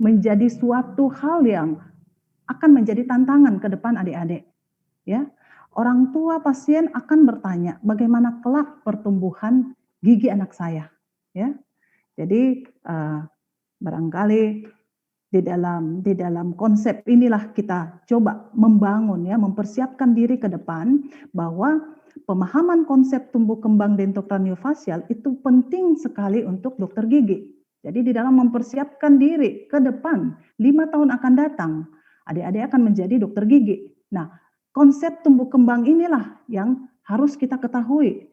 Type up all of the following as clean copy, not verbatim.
menjadi suatu hal yang akan menjadi tantangan ke depan adik-adik, ya. Orang tua pasien akan bertanya, bagaimana kelak pertumbuhan gigi anak saya, ya. Jadi barangkali di dalam konsep inilah kita coba membangun, ya, mempersiapkan diri ke depan bahwa pemahaman konsep tumbuh kembang dentokraniofacial itu penting sekali untuk dokter gigi. Jadi di dalam mempersiapkan diri ke depan 5 tahun akan datang, adik-adik akan menjadi dokter gigi. Nah, konsep tumbuh kembang inilah yang harus kita ketahui.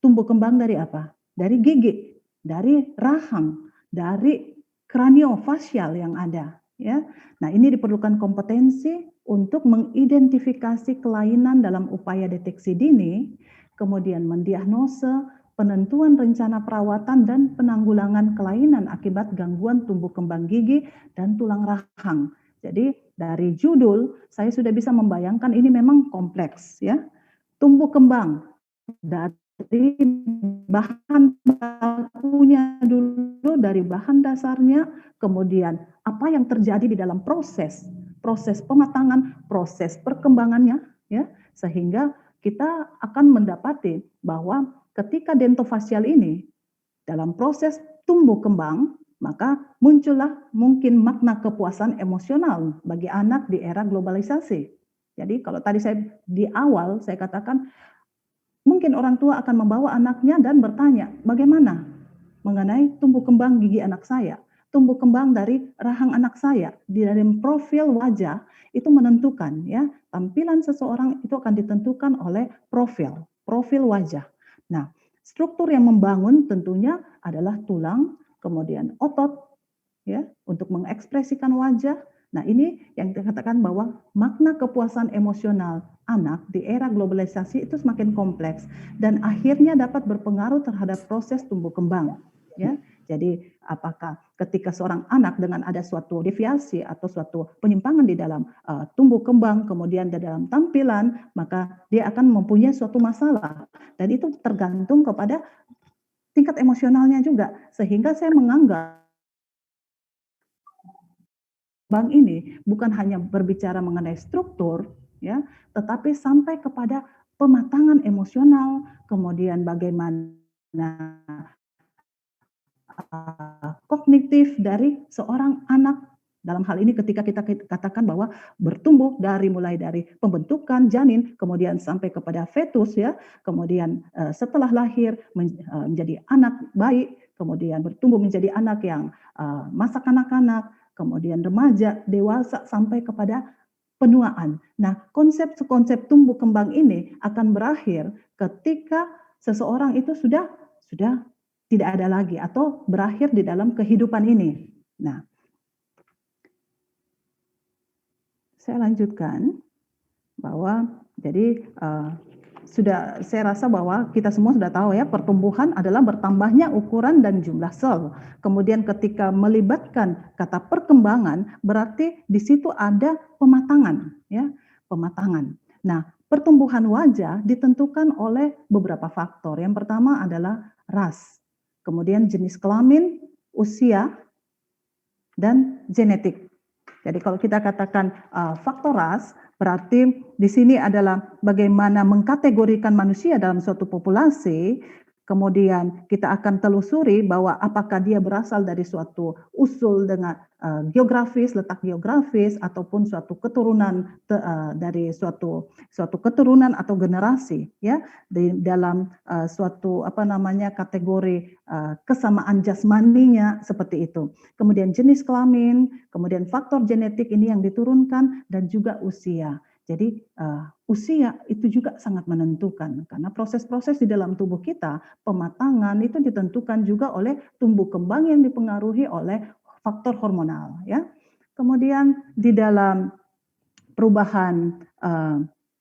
Tumbuh kembang dari apa? Dari gigi, dari rahang, dari kraniofacial yang ada, ya. Nah, ini diperlukan kompetensi untuk mengidentifikasi kelainan dalam upaya deteksi dini, kemudian mendiagnosa, penentuan rencana perawatan dan penanggulangan kelainan akibat gangguan tumbuh kembang gigi dan tulang rahang. Jadi dari judul saya sudah bisa membayangkan ini memang kompleks, ya. Tumbuh kembang dari bahan bakunya dulu, dari bahan dasarnya, kemudian apa yang terjadi di dalam proses pematangan, proses perkembangannya, ya, sehingga kita akan mendapati bahwa ketika dentofasial ini dalam proses tumbuh kembang, maka muncullah mungkin makna kepuasan emosional bagi anak di era globalisasi. Jadi kalau tadi saya di awal saya katakan mungkin orang tua akan membawa anaknya dan bertanya, bagaimana mengenai tumbuh kembang gigi anak saya, tumbuh kembang dari rahang anak saya, di dalam profil wajah itu menentukan, ya, tampilan seseorang itu akan ditentukan oleh profil wajah. Nah, struktur yang membangun tentunya adalah tulang, kemudian otot, ya, untuk mengekspresikan wajah. Nah, ini yang dikatakan bahwa makna kepuasan emosional anak di era globalisasi itu semakin kompleks dan akhirnya dapat berpengaruh terhadap proses tumbuh kembang, ya. Jadi apakah ketika seorang anak dengan ada suatu deviasi atau suatu penyimpangan di dalam tumbuh kembang, kemudian di dalam tampilan, maka dia akan mempunyai suatu masalah dan itu tergantung kepada tingkat emosionalnya juga, sehingga saya menganggap bank ini bukan hanya berbicara mengenai struktur, ya, tetapi sampai kepada pematangan emosional, kemudian bagaimana kognitif dari seorang anak. Dalam hal ini ketika kita katakan bahwa bertumbuh mulai dari pembentukan janin, kemudian sampai kepada fetus, ya, kemudian setelah lahir menjadi anak bayi, kemudian bertumbuh menjadi anak yang masa kanak-kanak, kemudian remaja, dewasa, sampai kepada penuaan. Nah, konsep tumbuh kembang ini akan berakhir ketika seseorang itu sudah tidak ada lagi atau berakhir di dalam kehidupan ini. Nah, saya lanjutkan bahwa jadi saya rasa bahwa kita semua sudah tahu, ya, pertumbuhan adalah bertambahnya ukuran dan jumlah sel. Kemudian ketika melibatkan kata perkembangan, berarti di situ ada pematangan, ya, pematangan. Nah, pertumbuhan wajah ditentukan oleh beberapa faktor. Yang pertama adalah ras, kemudian jenis kelamin, usia, dan genetik. Jadi kalau kita katakan faktor ras, berarti di sini adalah bagaimana mengkategorikan manusia dalam suatu populasi, kemudian kita akan telusuri bahwa apakah dia berasal dari suatu usul dengan geografis, letak geografis, ataupun suatu keturunan dari suatu keturunan atau generasi, ya, di dalam suatu kategori kesamaan jasmaninya seperti itu. Kemudian jenis kelamin, kemudian faktor genetik ini yang diturunkan, dan juga usia. Jadi usia itu juga sangat menentukan karena proses-proses di dalam tubuh kita, pematangan itu ditentukan juga oleh tumbuh kembang yang dipengaruhi oleh faktor hormonal, ya. Kemudian di dalam perubahan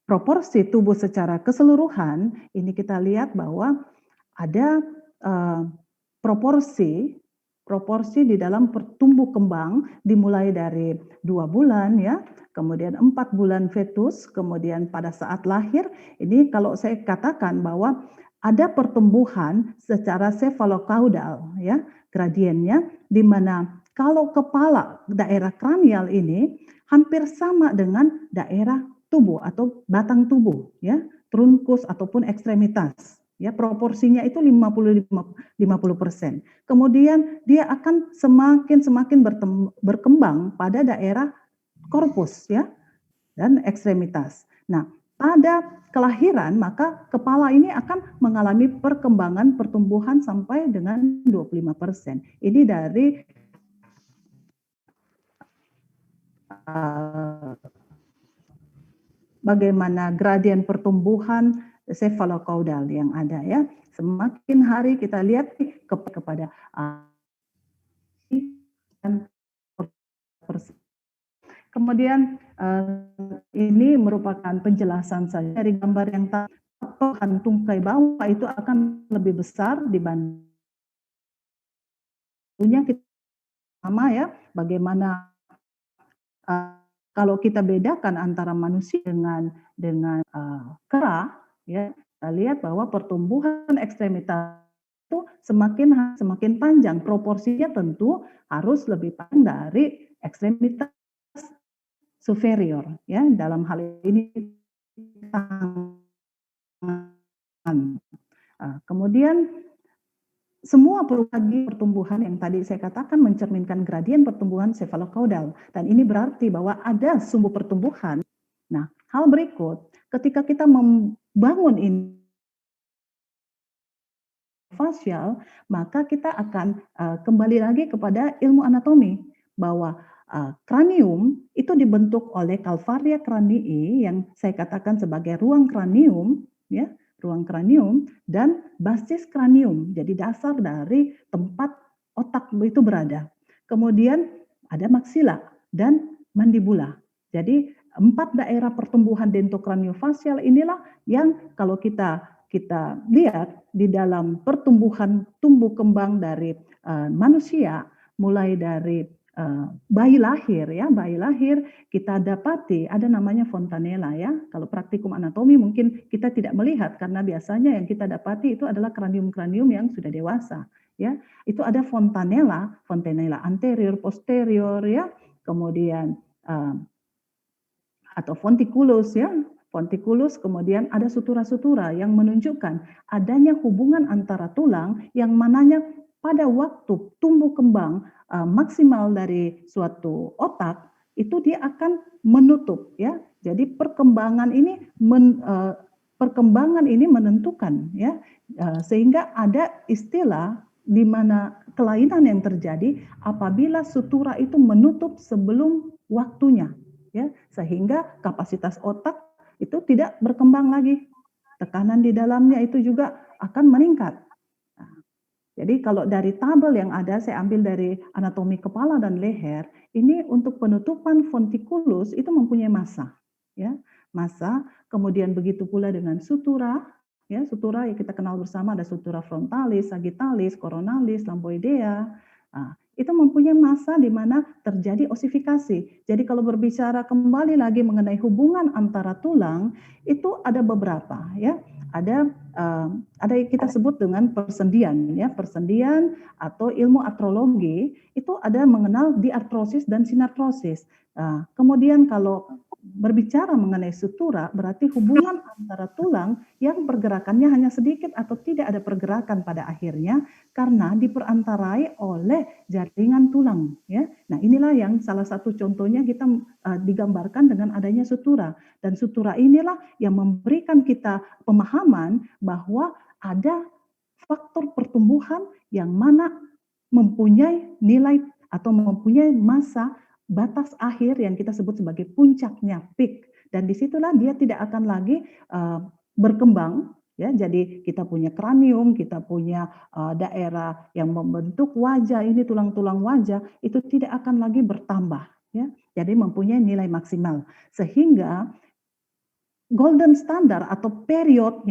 proporsi tubuh secara keseluruhan, ini kita lihat bahwa ada proporsi di dalam tumbuh kembang dimulai dari 2 bulan, ya, kemudian 4 bulan fetus, kemudian pada saat lahir, ini kalau saya katakan bahwa ada pertumbuhan secara cephalocaudal, ya, gradiennya, di mana Kalau kepala, daerah kranial ini hampir sama dengan daerah tubuh atau batang tubuh ya, trunkus ataupun ekstremitas. Ya, proporsinya itu 50-50%. Kemudian dia akan semakin berkembang pada daerah korpus ya dan ekstremitas. Nah, pada kelahiran maka kepala ini akan mengalami perkembangan pertumbuhan sampai dengan 25%. Ini dari bagaimana gradien pertumbuhan cephalocaudal yang ada ya. Semakin hari kita lihat kepada kemudian ini merupakan penjelasan saja dari gambar yang potongan tungkai bawah itu akan lebih besar dibanding kita sama ya, bagaimana kalau kita bedakan antara manusia dengan kera ya, kita lihat bahwa pertumbuhan ekstremitas itu semakin panjang, proporsinya tentu harus lebih panjang dari ekstremitas superior ya, dalam hal ini tangan. Kemudian semua pertumbuhan yang tadi saya katakan mencerminkan gradien pertumbuhan cephalocaudal, dan ini berarti bahwa ada sumbu pertumbuhan. Nah, hal berikut, ketika kita membangun ini fasial, maka kita akan kembali lagi kepada ilmu anatomi bahwa kranium itu dibentuk oleh calvaria cranii yang saya katakan sebagai ruang kranium ya, ruang kranium dan basis kranium. Jadi dasar dari tempat otak itu berada. Kemudian ada maksila dan mandibula. Jadi 4 daerah pertumbuhan dentokraniofacial inilah yang kalau kita lihat di dalam pertumbuhan tumbuh kembang dari manusia, mulai dari bayi lahir ya, bayi lahir kita dapati ada namanya fontanella ya. Kalau praktikum anatomi mungkin kita tidak melihat karena biasanya yang kita dapati itu adalah kranium-kranium yang sudah dewasa ya. Itu ada fontanella anterior, posterior ya, kemudian atau fonticulus ya. Fonticulus, kemudian ada sutura-sutura yang menunjukkan adanya hubungan antara tulang yang mananya pada waktu tumbuh kembang maksimal dari suatu otak itu dia akan menutup ya. Jadi perkembangan ini menentukan ya, sehingga ada istilah di mana kelainan yang terjadi apabila sutura itu menutup sebelum waktunya ya, sehingga kapasitas otak itu tidak berkembang lagi. Tekanan di dalamnya itu juga akan meningkat. Nah, jadi kalau dari tabel yang ada, saya ambil dari anatomi kepala dan leher, ini untuk penutupan fonticulus itu mempunyai massa. Ya, massa, kemudian begitu pula dengan sutura, ya, sutura yang kita kenal bersama ada sutura frontalis, sagittalis, coronalis, lamboidea. Nah, itu mempunyai massa di mana terjadi osifikasi. Jadi kalau berbicara kembali lagi mengenai hubungan antara tulang, itu ada beberapa ya. Ada yang kita sebut dengan persendian ya, persendian atau ilmu artrologi itu ada mengenal diartrosis dan sinartrosis. Nah, kemudian kalau berbicara mengenai sutura berarti hubungan antara tulang yang pergerakannya hanya sedikit atau tidak ada pergerakan pada akhirnya karena diperantarai oleh jaringan tulang ya. Nah, inilah yang salah satu contohnya kita digambarkan dengan adanya sutura, dan sutura inilah yang memberikan kita pemahaman bahwa ada faktor pertumbuhan yang mana mempunyai nilai atau mempunyai massa batas akhir yang kita sebut sebagai puncaknya peak, dan disitulah dia tidak akan lagi berkembang ya. Jadi kita punya kranium, kita punya daerah yang membentuk wajah, ini tulang-tulang wajah itu tidak akan lagi bertambah ya. Jadi mempunyai nilai maksimal, sehingga golden standard atau period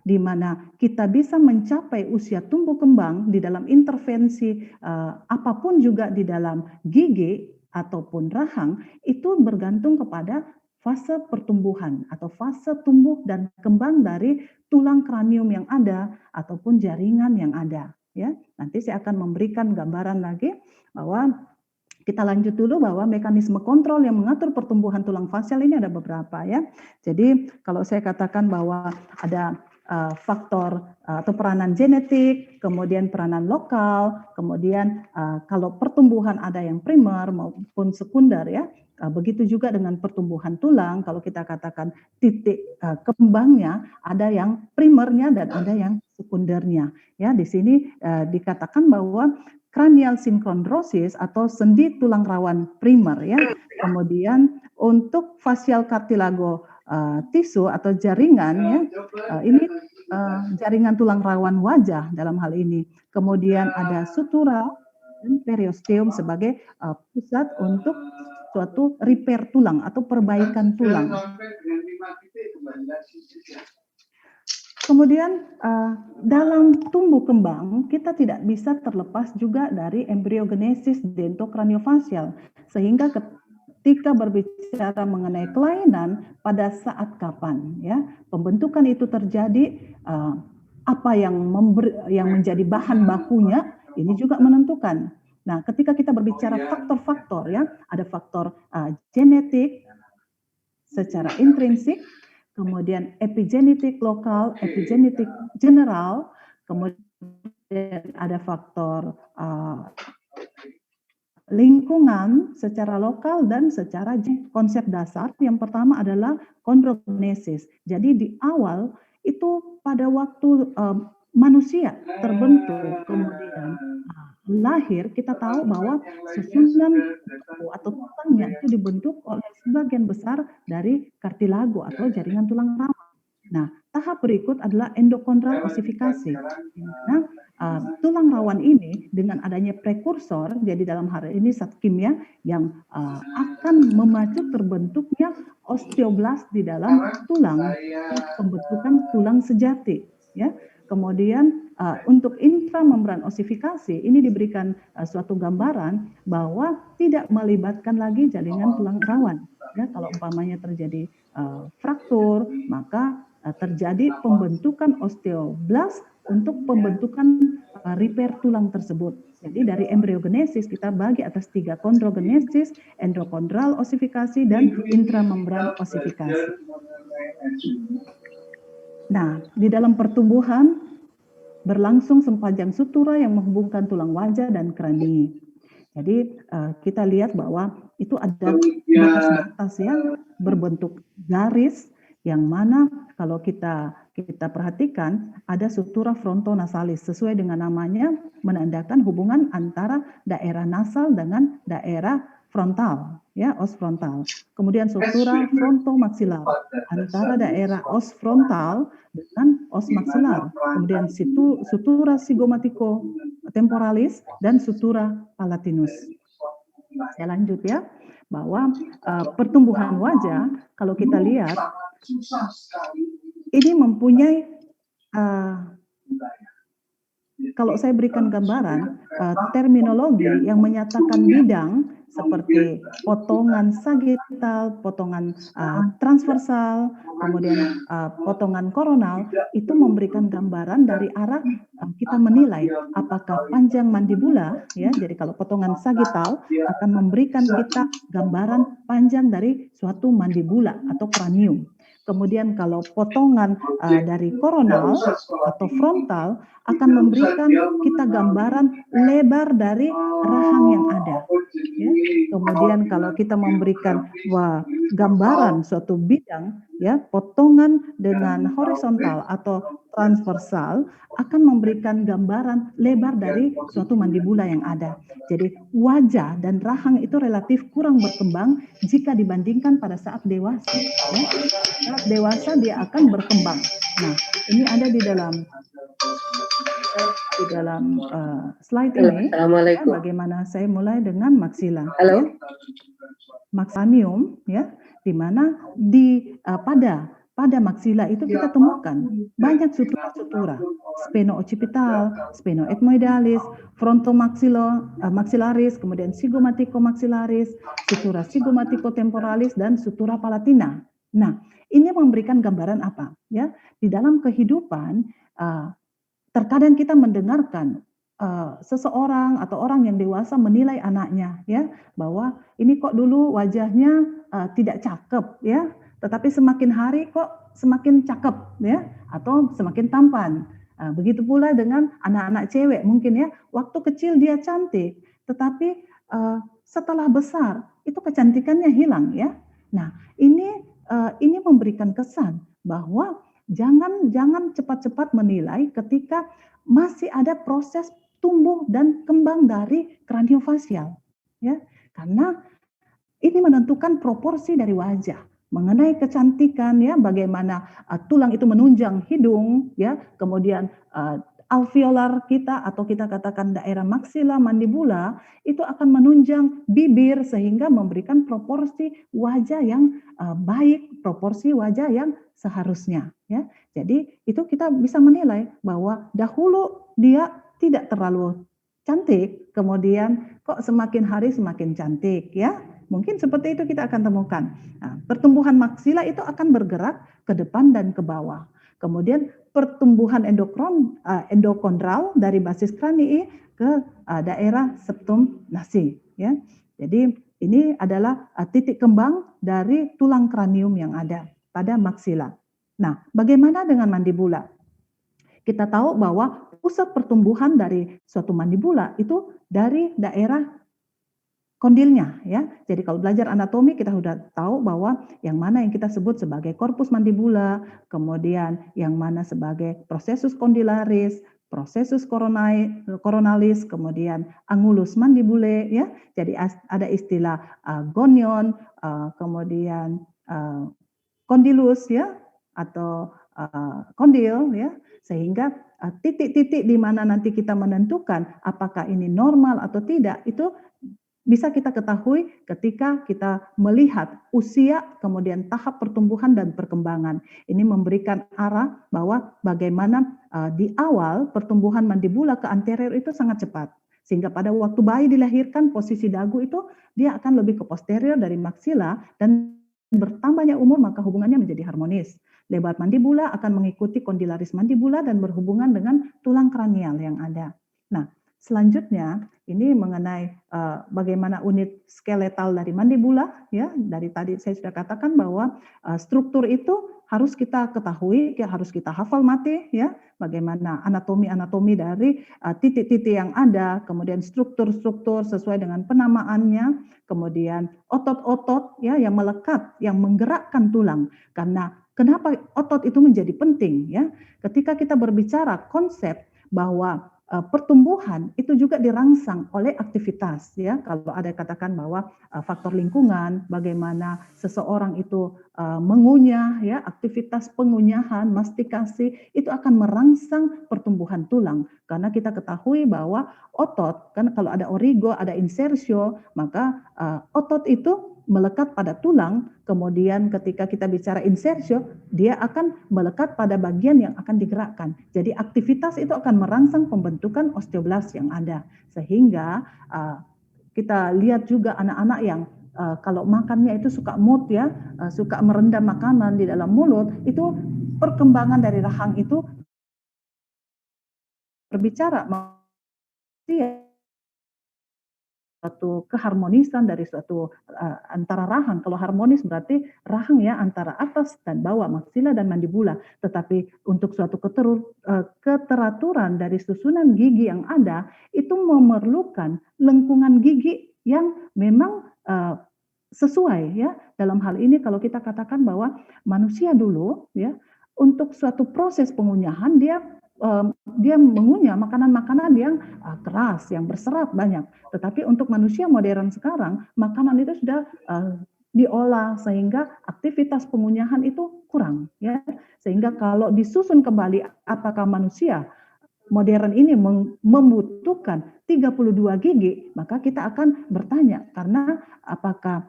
di mana kita bisa mencapai usia tumbuh kembang di dalam intervensi apapun juga di dalam gigi ataupun rahang itu bergantung kepada fase pertumbuhan atau fase tumbuh dan kembang dari tulang kranium yang ada ataupun jaringan yang ada ya. Nanti saya akan memberikan gambaran lagi bahwa kita lanjut dulu bahwa mekanisme kontrol yang mengatur pertumbuhan tulang fasial ini ada beberapa ya. Jadi kalau saya katakan bahwa ada faktor atau peranan genetik, kemudian peranan lokal, kemudian kalau pertumbuhan ada yang primer maupun sekunder ya. Begitu juga dengan pertumbuhan tulang, kalau kita katakan titik kembangnya ada yang primernya dan ada yang sekundernya. Ya, di sini dikatakan bahwa cranial synchondrosis atau sendi tulang rawan primer ya. Kemudian untuk facial cartilago tisu atau jaringan ya, ini jaringan tulang rawan wajah dalam hal ini. Kemudian ada sutura dan periosteum sebagai pusat untuk suatu repair tulang atau perbaikan tulang. Kemudian dalam tumbuh kembang kita tidak bisa terlepas juga dari embryogenesis dentokraniofacial, sehingga ketika berbicara mengenai kelainan pada saat kapan ya pembentukan itu terjadi, apa yang menjadi bahan bakunya ini juga menentukan. Nah, ketika kita berbicara faktor-faktor ya, ada faktor genetik secara intrinsik, kemudian epigenetik lokal, epigenetik general, kemudian ada faktor lingkungan secara lokal dan secara konsep dasar. Yang pertama adalah kondrogenesis. Jadi di awal itu pada waktu manusia terbentuk, kemudian lahir, kita tahu bahwa susunan atau tulangnya itu dibentuk oleh sebagian besar dari kartilago atau jaringan tulang rawan. Nah, tahap berikut adalah endokondral osifikasi, di mana tulang rawan ini dengan adanya prekursor, jadi dalam hal ini zat kimia yang akan memacu terbentuknya osteoblast di dalam tulang, pembentukan tulang sejati, ya. Kemudian untuk intramembran osifikasi ini diberikan suatu gambaran bahwa tidak melibatkan lagi jaringan tulang rawan. Ya, kalau umpamanya terjadi fraktur, maka terjadi pembentukan osteoblast untuk pembentukan repair tulang tersebut. Jadi dari embryogenesis kita bagi atas 3, kondrogenesis, endokondral osifikasi, dan intramembran osifikasi. Nah, di dalam pertumbuhan berlangsung sepanjang sutura yang menghubungkan tulang wajah dan krani. Jadi kita lihat bahwa itu ada batas-batas ya, berbentuk garis yang mana kalau kita perhatikan ada sutura frontonasalis, sesuai dengan namanya menandakan hubungan antara daerah nasal dengan daerah frontal, ya, os frontal. Kemudian sutura frontomaksilar antara daerah os frontal dengan os maksilar. Kemudian sutura sigmomatiko temporalis dan sutura palatinus. Saya lanjut ya, bahwa pertumbuhan wajah kalau kita lihat ini mempunyai kalau saya berikan gambaran terminologi yang menyatakan bidang seperti potongan sagital, potongan transversal, kemudian potongan koronal, itu memberikan gambaran dari arah kita menilai apakah panjang mandibula, ya. Jadi kalau potongan sagital akan memberikan kita gambaran panjang dari suatu mandibula atau kranium. Kemudian kalau potongan dari koronal atau frontal akan memberikan kita gambaran lebar dari rahang yang ada. Ya. Kemudian kalau kita memberikan gambaran suatu bidang, ya, potongan dengan horizontal atau transversal akan memberikan gambaran lebar dari suatu mandibula yang ada. Jadi wajah dan rahang itu relatif kurang berkembang jika dibandingkan pada saat dewasa. Ya. Saat dewasa dia akan berkembang. Nah, ini ada di dalam slide ini. Ya, bagaimana saya mulai dengan maksila. Halo. Ya. Maxanium, ya, di mana pada maksila itu kita temukan banyak sutura-sutura, spheno-occipital, spheno-ethmoidalis, frontomaxillaris, kemudian zygomatico-maxillaris, sutura zygomatico-temporalis, dan sutura palatina. Nah, ini memberikan gambaran apa? Ya, di dalam kehidupan terkadang kita mendengarkan seseorang atau orang yang dewasa menilai anaknya ya, bahwa ini kok dulu wajahnya, tidak cakep ya, tetapi semakin hari kok semakin cakep ya, atau semakin tampan. Begitu pula dengan anak-anak cewek mungkin ya, waktu kecil dia cantik, tetapi, setelah besar itu kecantikannya hilang ya. Nah, ini memberikan kesan bahwa jangan cepat-cepat menilai ketika masih ada proses tumbuh dan kembang dari kraniofasial, ya. Karena ini menentukan proporsi dari wajah. Mengenai kecantikan ya, bagaimana tulang itu menunjang hidung ya, kemudian alveolar kita atau kita katakan daerah maksila mandibula itu akan menunjang bibir sehingga memberikan proporsi wajah yang baik, proporsi wajah yang seharusnya ya. Jadi itu kita bisa menilai bahwa dahulu dia tidak terlalu cantik, kemudian kok semakin hari semakin cantik ya. Mungkin seperti itu kita akan temukan. Nah, pertumbuhan maksila itu akan bergerak ke depan dan ke bawah. Kemudian pertumbuhan endokondral dari basis kranii ke daerah septum nasi. Ya. Jadi ini adalah titik kembang dari tulang kranium yang ada pada maksila. Nah, bagaimana dengan mandibula? Kita tahu bahwa pusat pertumbuhan dari suatu mandibula itu dari daerah kondilnya ya. Jadi kalau belajar anatomi kita sudah tahu bahwa yang mana yang kita sebut sebagai korpus mandibula, kemudian yang mana sebagai processus condylaris, processus coronalis, kemudian angulus mandibulae ya. Jadi ada istilah gonion, kemudian condylus ya atau kondil ya, sehingga titik-titik di mana nanti kita menentukan apakah ini normal atau tidak itu bisa kita ketahui ketika kita melihat usia, kemudian tahap pertumbuhan dan perkembangan. Ini memberikan arah bahwa bagaimana di awal pertumbuhan mandibula ke anterior itu sangat cepat. Sehingga pada waktu bayi dilahirkan, posisi dagu itu dia akan lebih ke posterior dari maksila dan bertambahnya umur maka hubungannya menjadi harmonis. Lebar mandibula akan mengikuti kondilaris mandibula dan berhubungan dengan tulang kranial yang ada. Nah, selanjutnya ini mengenai bagaimana unit skeletal dari mandibula ya. Dari tadi saya sudah katakan bahwa struktur itu harus kita ketahui, harus kita hafal mati ya. Bagaimana anatomi dari titik-titik yang ada, kemudian struktur-struktur sesuai dengan penamaannya, kemudian otot-otot ya yang melekat, yang menggerakkan tulang. Karena kenapa otot itu menjadi penting ya? Ketika kita berbicara konsep bahwa pertumbuhan itu juga dirangsang oleh aktivitas ya. Kalau ada katakan bahwa faktor lingkungan, bagaimana seseorang itu mengunyah ya, aktivitas pengunyahan, mastikasi itu akan merangsang pertumbuhan tulang. Karena kita ketahui bahwa otot kan kalau ada origo, ada insersio, maka otot itu melekat pada tulang, kemudian ketika kita bicara insersio, dia akan melekat pada bagian yang akan digerakkan. Jadi aktivitas itu akan merangsang pembentukan osteoblast yang ada. Sehingga kita lihat juga anak-anak yang kalau makannya itu suka mood ya, suka merendam makanan di dalam mulut, itu perkembangan dari rahang itu berbicara suatu keharmonisan dari suatu antara rahang. Kalau harmonis berarti rahang ya antara atas dan bawah, maksila dan mandibula. Tetapi untuk suatu keteraturan dari susunan gigi yang ada, itu memerlukan lengkungan gigi yang memang sesuai ya. Dalam hal ini kalau kita katakan bahwa manusia dulu ya, untuk suatu proses pengunyahan dia mengunyah makanan-makanan yang keras, yang berserat banyak. Tetapi untuk manusia modern sekarang, makanan itu sudah diolah sehingga aktivitas pengunyahan itu kurang ya. Sehingga kalau disusun kembali apakah manusia modern ini membutuhkan 32 gigi, maka kita akan bertanya karena apakah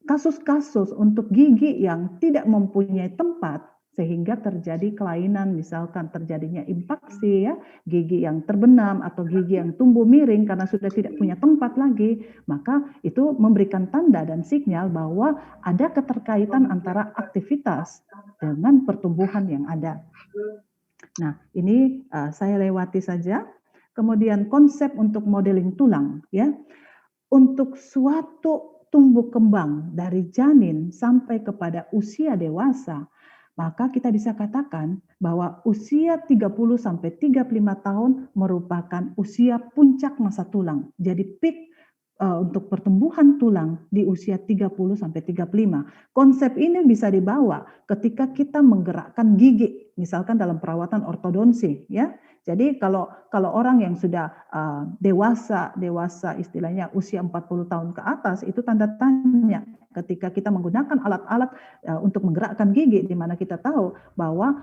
kasus-kasus untuk gigi yang tidak mempunyai tempat sehingga terjadi kelainan, misalkan terjadinya impaksi ya, gigi yang terbenam atau gigi yang tumbuh miring karena sudah tidak punya tempat lagi, maka itu memberikan tanda dan sinyal bahwa ada keterkaitan antara aktivitas dengan pertumbuhan yang ada. Nah, ini saya lewati saja. Kemudian konsep untuk modeling tulang, ya. Untuk suatu tumbuh kembang dari janin sampai kepada usia dewasa, maka kita bisa katakan bahwa usia 30 sampai 35 tahun merupakan usia puncak masa tulang. Jadi peak untuk pertumbuhan tulang di usia 30 sampai 35. Konsep ini bisa dibawa ketika kita menggerakkan gigi, misalkan dalam perawatan ortodonsi, ya. Jadi kalau orang yang sudah dewasa istilahnya usia 40 tahun ke atas, itu tanda tanya ketika kita menggunakan alat-alat untuk menggerakkan gigi, di mana kita tahu bahwa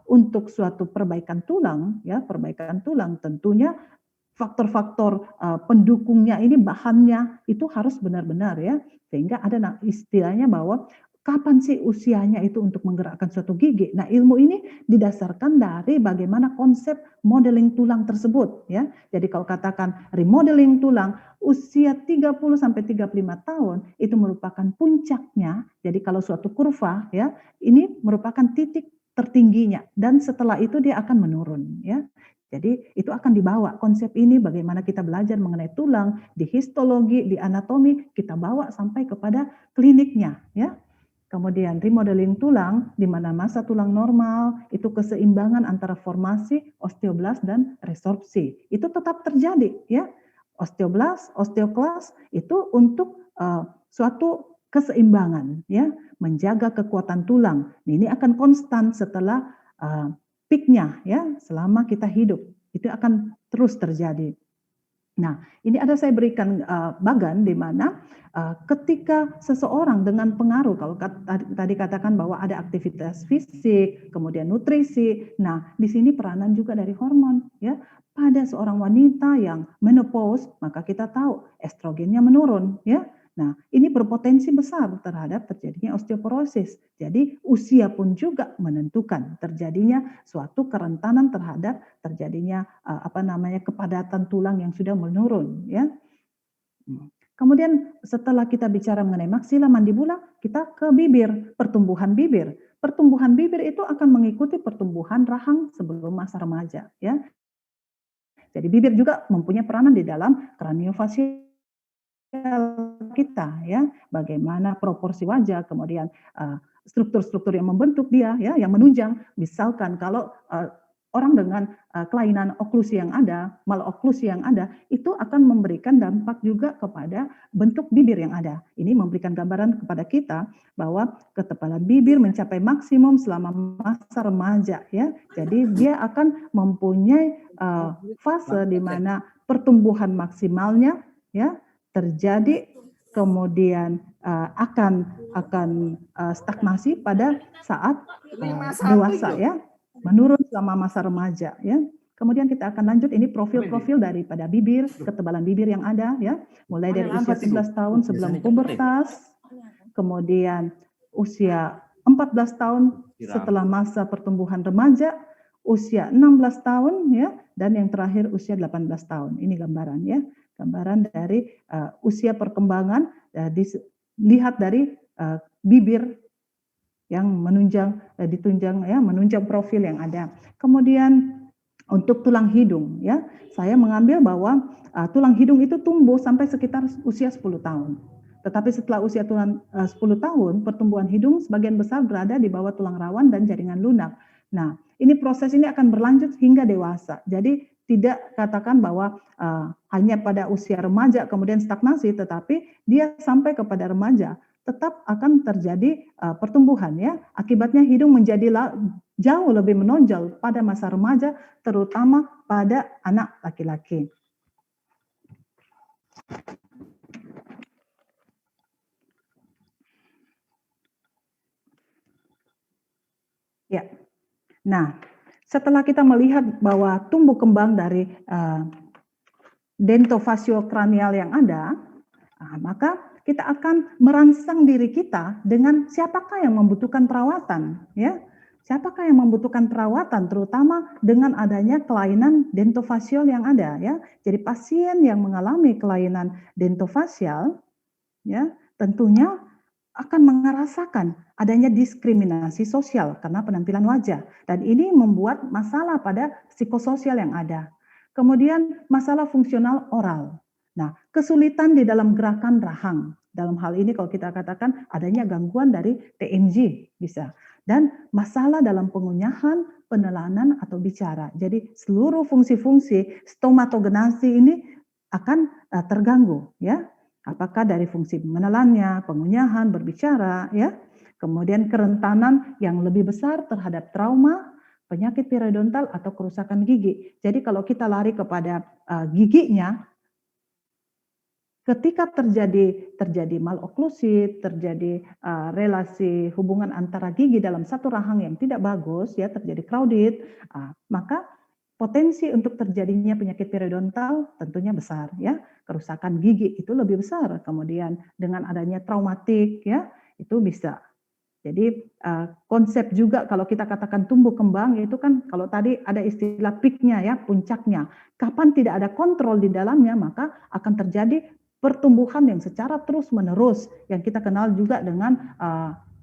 untuk suatu perbaikan tulang, ya, perbaikan tulang tentunya faktor-faktor pendukungnya ini, bahannya itu harus benar-benar, ya, sehingga ada istilahnya bahwa kapan sih usianya itu untuk menggerakkan suatu gigi. Nah, ilmu ini didasarkan dari bagaimana konsep modeling tulang tersebut, ya. Jadi kalau katakan remodeling tulang usia 30 sampai 35 tahun itu merupakan puncaknya. Jadi kalau suatu kurva, ya, ini merupakan titik tertingginya, dan setelah itu dia akan menurun, ya. Jadi itu akan dibawa konsep ini, bagaimana kita belajar mengenai tulang, di histologi, di anatomi, kita bawa sampai kepada kliniknya, ya. Kemudian remodeling tulang, di mana masa tulang normal, itu keseimbangan antara formasi, osteoblast, dan resorpsi. Itu tetap terjadi, ya. Osteoblast, osteoklas, itu untuk suatu keseimbangan, ya, menjaga kekuatan tulang. Ini akan konstan setelah peak-nya, ya, selama kita hidup. Itu akan terus terjadi. Nah, ini ada saya berikan bagan di mana ketika seseorang dengan pengaruh, kalau tadi katakan bahwa ada aktivitas fisik, kemudian nutrisi. Nah, di sini peranan juga dari hormon, ya. Pada seorang wanita yang menopause, maka kita tahu estrogennya menurun, ya. Nah, ini berpotensi besar terhadap terjadinya osteoporosis. Jadi usia pun juga menentukan terjadinya suatu kerentanan terhadap terjadinya kepadatan tulang yang sudah menurun, ya. Kemudian setelah kita bicara mengenai maksila mandibula, kita ke bibir, pertumbuhan bibir. Pertumbuhan bibir itu akan mengikuti pertumbuhan rahang sebelum masa remaja, ya. Jadi bibir juga mempunyai peranan di dalam kraniofasial kita, ya, bagaimana proporsi wajah, kemudian struktur-struktur yang membentuk dia, ya, yang menunjang. Misalkan kalau orang dengan kelainan oklusi yang ada, maloklusi yang ada, itu akan memberikan dampak juga kepada bentuk bibir yang ada. Ini memberikan gambaran kepada kita bahwa ketebalan bibir mencapai maksimum selama masa remaja, ya. Jadi dia akan mempunyai fase di mana pertumbuhan maksimalnya, ya, terjadi, kemudian akan stagnasi pada saat dewasa, ya, menurun selama masa remaja, ya. Kemudian kita akan lanjut, ini profil-profil daripada bibir, ketebalan bibir yang ada, ya, mulai dari usia 11 tahun sebelum pubertas, kemudian usia 14 tahun setelah masa pertumbuhan remaja, usia 16 tahun, ya, dan yang terakhir usia 18 tahun. Ini gambaran, ya. Gambaran dari usia perkembangan dilihat dari bibir yang menunjang, ditunjang, ya, menunjang profil yang ada. Kemudian untuk tulang hidung, ya, saya mengambil bahwa tulang hidung itu tumbuh sampai sekitar usia 10 tahun. Tetapi setelah usia 10 tahun, pertumbuhan hidung sebagian besar berada di bawah tulang rawan dan jaringan lunak. Nah, ini proses ini akan berlanjut hingga dewasa. Jadi tidak katakan bahwa hanya pada usia remaja kemudian stagnasi, tetapi dia sampai kepada remaja tetap akan terjadi pertumbuhan, ya. Akibatnya hidung menjadi jauh lebih menonjol pada masa remaja, terutama pada anak laki-laki. Ya. Nah, setelah kita melihat bahwa tumbuh kembang dari dentofasiokranial yang ada, maka kita akan merangsang diri kita dengan siapakah yang membutuhkan perawatan, ya. Siapakah yang membutuhkan perawatan, terutama dengan adanya kelainan dentofasial yang ada, ya. Jadi pasien yang mengalami kelainan dentofasial, ya, tentunya akan merasakan adanya diskriminasi sosial karena penampilan wajah, dan ini membuat masalah pada psikososial yang ada. Kemudian masalah fungsional oral. Nah, kesulitan di dalam gerakan rahang. Dalam hal ini kalau kita katakan adanya gangguan dari TMJ bisa. Dan masalah dalam pengunyahan, penelanan atau bicara. Jadi seluruh fungsi-fungsi stomatogenasi ini akan terganggu ya. Apakah dari fungsi menelannya, pengunyahan, berbicara ya. Kemudian kerentanan yang lebih besar terhadap trauma, penyakit periodontal atau kerusakan gigi. Jadi kalau kita lari kepada giginya, ketika terjadi maloklusi, terjadi relasi hubungan antara gigi dalam satu rahang yang tidak bagus, ya terjadi crowded, maka potensi untuk terjadinya penyakit periodontal tentunya besar, ya. Kerusakan gigi itu lebih besar. Kemudian dengan adanya traumatik, ya, itu bisa. Jadi konsep juga kalau kita katakan tumbuh kembang itu kan kalau tadi ada istilah peak-nya ya, puncaknya. Kapan tidak ada kontrol di dalamnya maka akan terjadi pertumbuhan yang secara terus-menerus yang kita kenal juga dengan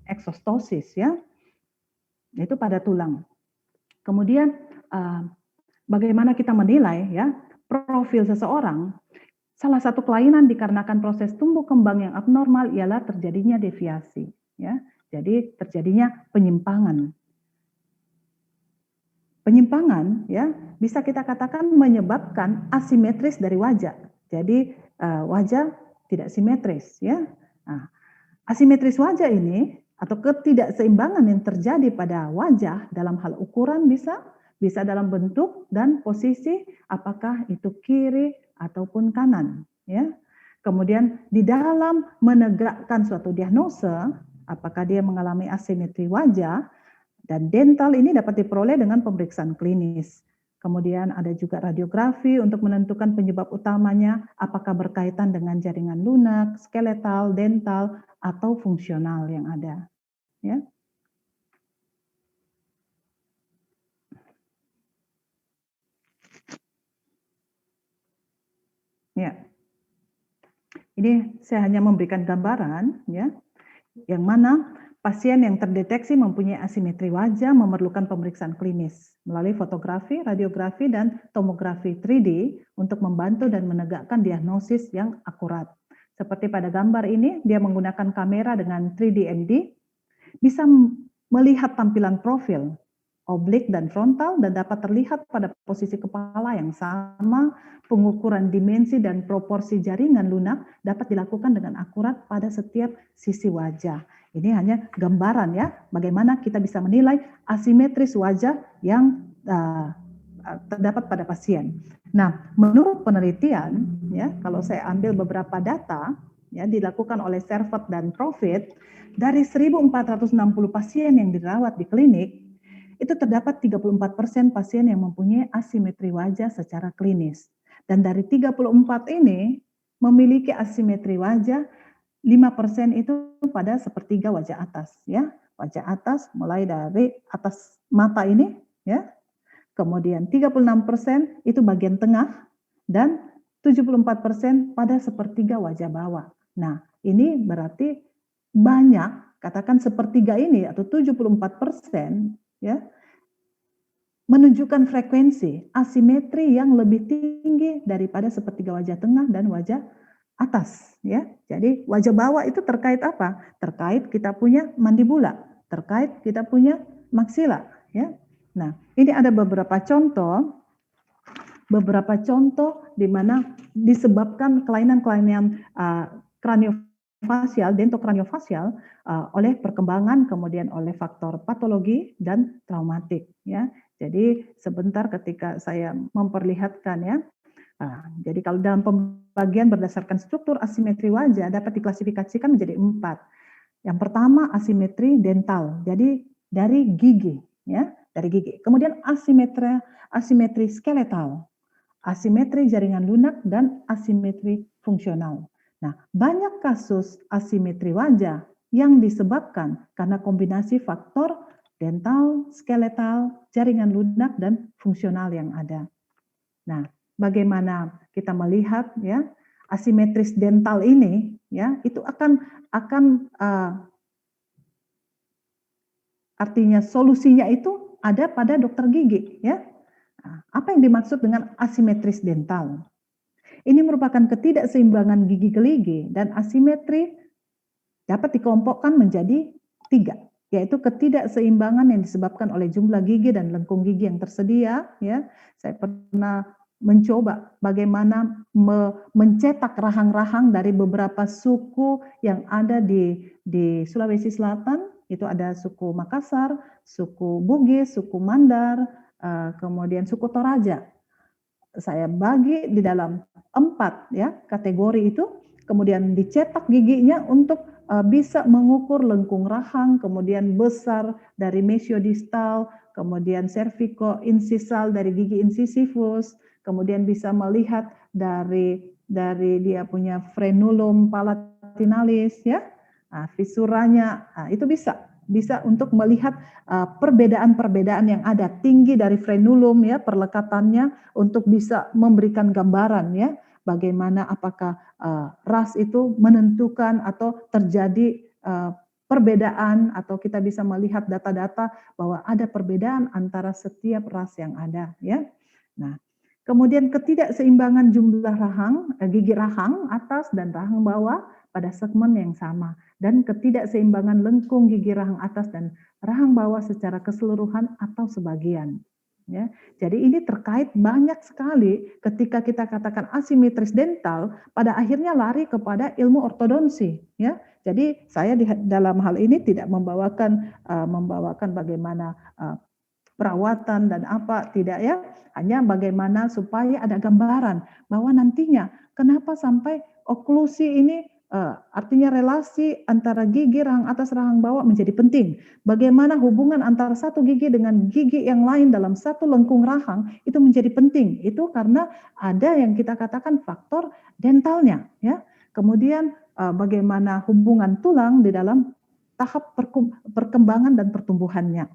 eksostosis ya. Itu pada tulang. Kemudian bagaimana kita menilai ya profil seseorang? Salah satu kelainan dikarenakan proses tumbuh kembang yang abnormal ialah terjadinya deviasi ya. Jadi terjadinya penyimpangan. Penyimpangan ya bisa kita katakan menyebabkan asimetris dari wajah. Jadi wajah tidak simetris ya. Nah, asimetris wajah ini atau ketidakseimbangan yang terjadi pada wajah dalam hal ukuran bisa dalam bentuk dan posisi apakah itu kiri ataupun kanan ya. Kemudian di dalam menegakkan suatu diagnosa apakah dia mengalami asimetri wajah, dan dental ini dapat diperoleh dengan pemeriksaan klinis. Kemudian ada juga radiografi untuk menentukan penyebab utamanya, apakah berkaitan dengan jaringan lunak, skeletal, dental, atau fungsional yang ada. Ya. Ya. Ini saya hanya memberikan gambaran, ya, yang mana pasien yang terdeteksi mempunyai asimetri wajah memerlukan pemeriksaan klinis melalui fotografi, radiografi, dan tomografi 3D untuk membantu dan menegakkan diagnosis yang akurat. Seperti pada gambar ini, dia menggunakan kamera dengan 3D MD, bisa melihat tampilan profil, oblik dan frontal, dan dapat terlihat pada posisi kepala yang sama, pengukuran dimensi dan proporsi jaringan lunak dapat dilakukan dengan akurat pada setiap sisi wajah. Ini hanya gambaran ya, bagaimana kita bisa menilai asimetris wajah yang terdapat pada pasien. Nah, menurut penelitian, ya, kalau saya ambil beberapa data, ya, dilakukan oleh Servet dan Profit, dari 1.460 pasien yang dirawat di klinik, itu terdapat 34% pasien yang mempunyai asimetri wajah secara klinis. Dan dari 34 ini memiliki asimetri wajah 5% itu pada sepertiga wajah atas ya. Wajah atas mulai dari atas mata ini ya. Kemudian 36% itu bagian tengah dan 74% pada sepertiga wajah bawah. Nah, ini berarti banyak, katakan sepertiga ini atau 74% ya, menunjukkan frekuensi asimetri yang lebih tinggi daripada sepertiga wajah tengah dan wajah atas ya. Jadi wajah bawah itu terkait apa? Terkait kita punya mandibula, terkait kita punya maksila ya. Nah, ini ada beberapa contoh di mana disebabkan kelainan-kelainan kraniofasial, dentokraniofacial oleh perkembangan, kemudian oleh faktor patologi dan traumatik ya. Jadi sebentar ketika saya memperlihatkan ya. Jadi kalau dalam pembagian berdasarkan struktur asimetri wajah dapat diklasifikasikan menjadi 4. Yang pertama asimetri dental, jadi dari gigi ya, dari gigi. Kemudian asimetri skeletal, asimetri jaringan lunak, dan asimetri fungsional. Nah, banyak kasus asimetri wajah yang disebabkan karena kombinasi faktor dental, skeletal, jaringan lunak, dan fungsional yang ada. Nah, bagaimana kita melihat ya asimetris dental ini ya itu akan artinya solusinya itu ada pada dokter gigi ya. Nah, apa yang dimaksud dengan asimetris dental? Ini merupakan ketidakseimbangan gigi keligi dan asimetri dapat dikelompokkan menjadi 3, yaitu ketidakseimbangan yang disebabkan oleh jumlah gigi dan lengkung gigi yang tersedia, ya. Saya pernah mencoba bagaimana mencetak rahang-rahang dari beberapa suku yang ada di Sulawesi Selatan, itu ada suku Makassar, suku Bugis, suku Mandar, kemudian suku Toraja. Saya bagi di dalam 4 ya kategori itu, kemudian dicetak giginya untuk bisa mengukur lengkung rahang, kemudian besar dari mesiodistal, kemudian cervico-insisal dari gigi incisivus, kemudian bisa melihat dari dia punya frenulum palatinalis ya, fisuranya, itu bisa untuk melihat perbedaan-perbedaan yang ada, tinggi dari frenulum ya, perlekatannya untuk bisa memberikan gambaran ya, bagaimana apakah ras itu menentukan atau terjadi perbedaan atau kita bisa melihat data-data bahwa ada perbedaan antara setiap ras yang ada ya. Nah, kemudian ketidakseimbangan jumlah rahang, gigi rahang atas dan rahang bawah pada segmen yang sama dan ketidakseimbangan lengkung gigi rahang atas dan rahang bawah secara keseluruhan atau sebagian. Ya, jadi ini terkait banyak sekali ketika kita katakan asimetris dental, pada akhirnya lari kepada ilmu ortodonsi. Ya, jadi saya dalam hal ini tidak membawakan bagaimana perawatan dan apa, tidak ya, hanya bagaimana supaya ada gambaran bahwa nantinya kenapa sampai oklusi ini artinya relasi antara gigi rahang atas rahang bawah menjadi penting. Bagaimana hubungan antara satu gigi dengan gigi yang lain dalam satu lengkung rahang itu menjadi penting. Itu karena ada yang kita katakan faktor dentalnya ya. Kemudian bagaimana hubungan tulang di dalam tahap perkembangan dan pertumbuhannya.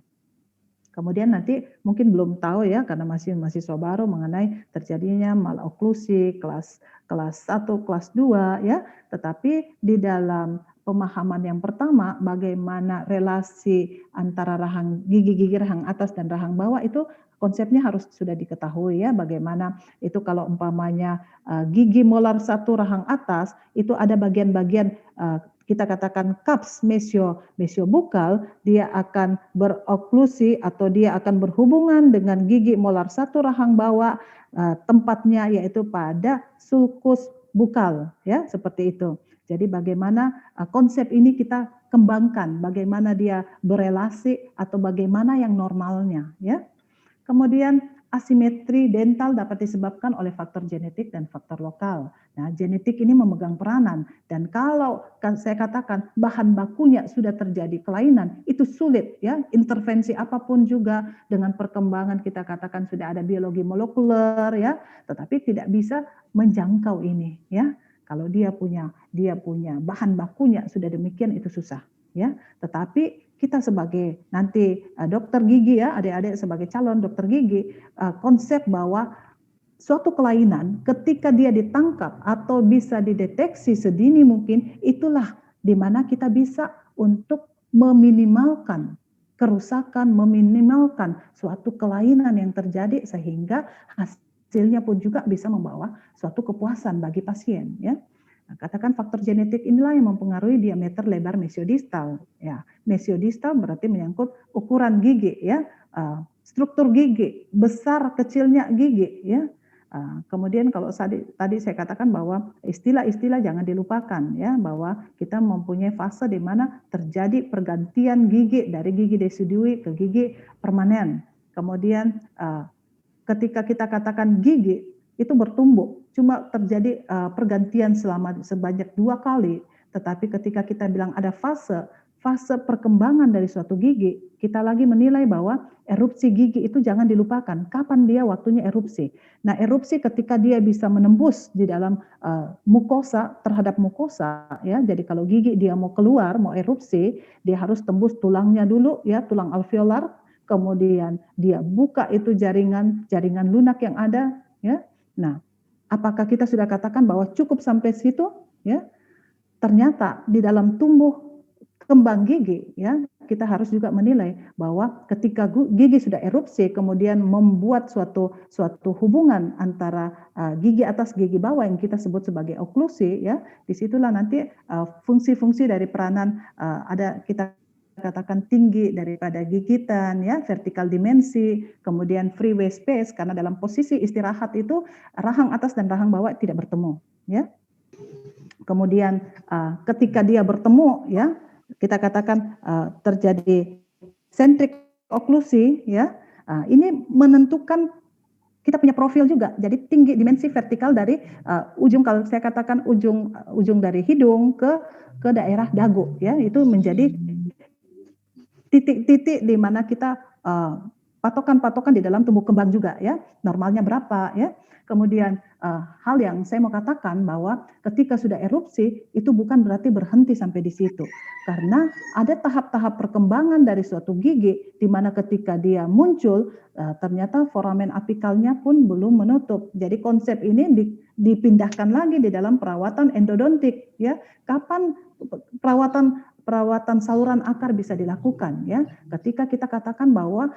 Kemudian nanti mungkin belum tahu ya karena masih mahasiswa baru mengenai terjadinya maloklusi kelas 1, kelas 2 ya. Tetapi di dalam pemahaman yang pertama bagaimana relasi antara gigi rahang atas dan rahang bawah itu konsepnya harus sudah diketahui ya, bagaimana itu kalau umpamanya gigi molar 1 rahang atas itu ada bagian-bagian kita katakan cups mesiobukal, dia akan beroklusi atau dia akan berhubungan dengan gigi molar 1 rahang bawah, tempatnya yaitu pada sulcus bukal ya, seperti itu. Jadi bagaimana konsep ini kita kembangkan, bagaimana dia berelasi atau bagaimana yang normalnya ya. Kemudian asimetri dental dapat disebabkan oleh faktor genetik dan faktor lokal. Nah, genetik ini memegang peranan dan kalau saya katakan bahan bakunya sudah terjadi kelainan, itu sulit ya, intervensi apapun juga dengan perkembangan kita katakan sudah ada biologi molekuler ya, tetapi tidak bisa menjangkau ini ya. Kalau dia punya bahan bakunya sudah demikian itu susah ya. Tetapi kita sebagai nanti dokter gigi ya, adik-adik sebagai calon dokter gigi, konsep bahwa suatu kelainan ketika dia ditangkap atau bisa dideteksi sedini mungkin, itulah di mana kita bisa untuk meminimalkan kerusakan, meminimalkan suatu kelainan yang terjadi sehingga hasilnya pun juga bisa membawa suatu kepuasan bagi pasien ya. Nah, katakan faktor genetik inilah yang mempengaruhi diameter lebar mesiodistal. Ya, mesiodistal berarti menyangkut ukuran gigi, ya, struktur gigi, besar kecilnya gigi, ya. Kemudian kalau tadi saya katakan bahwa istilah-istilah jangan dilupakan, ya, bahwa kita mempunyai fase di mana terjadi pergantian gigi dari gigi desidui ke gigi permanen. Kemudian ketika kita katakan gigi itu bertumbuh, cuma terjadi pergantian sebanyak 2 kali, tetapi ketika kita bilang ada fase perkembangan dari suatu gigi, kita lagi menilai bahwa erupsi gigi itu jangan dilupakan, kapan dia waktunya erupsi. Nah, erupsi ketika dia bisa menembus di dalam mukosa, terhadap mukosa, ya, jadi kalau gigi dia mau keluar, mau erupsi, dia harus tembus tulangnya dulu, ya, tulang alveolar, kemudian dia buka itu jaringan lunak yang ada, ya. Nah, apakah kita sudah katakan bahwa cukup sampai situ? Ya, ternyata di dalam kembang gigi, ya, kita harus juga menilai bahwa ketika gigi sudah erupsi, kemudian membuat suatu hubungan antara gigi atas, gigi bawah yang kita sebut sebagai oklusi, ya, disitulah nanti fungsi-fungsi dari peranan ada kita katakan tinggi daripada gigitan, ya, vertikal dimensi, kemudian freeway space, karena dalam posisi istirahat itu rahang atas dan rahang bawah tidak bertemu, ya. Kemudian ketika dia bertemu, ya, kita katakan terjadi centric oklusi, ya, ini menentukan kita punya profil juga. Jadi tinggi dimensi vertikal dari ujung, kalau saya katakan ujung dari hidung ke daerah dagu, ya, itu menjadi titik-titik di mana kita patokan-patokan di dalam tumbuh kembang juga, ya, normalnya berapa, ya. Kemudian hal yang saya mau katakan bahwa ketika sudah erupsi itu bukan berarti berhenti sampai di situ, karena ada tahap-tahap perkembangan dari suatu gigi di mana ketika dia muncul ternyata foramen apikalnya pun belum menutup. Jadi konsep ini dipindahkan lagi di dalam perawatan endodontik, ya. Kapan perawatan saluran akar bisa dilakukan, ya, ketika kita katakan bahwa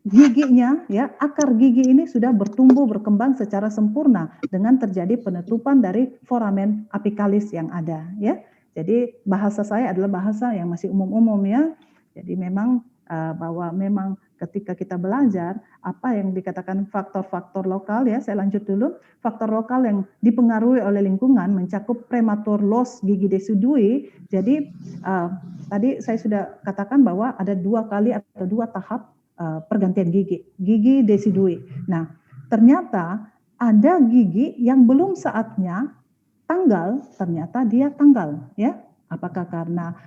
giginya, ya, akar gigi ini sudah bertumbuh berkembang secara sempurna dengan terjadi penutupan dari foramen apikalis yang ada, ya. Jadi bahasa saya adalah bahasa yang masih umum-umum, ya. Jadi memang bahwa memang ketika kita belajar apa yang dikatakan faktor-faktor lokal, ya, saya lanjut dulu. Faktor lokal yang dipengaruhi oleh lingkungan mencakup prematur loss gigi decidui. Jadi tadi saya sudah katakan bahwa ada 2 kali atau 2 tahap pergantian gigi decidui. Nah, ternyata ada gigi yang belum saatnya tanggal, ternyata dia tanggal, ya. Apakah karena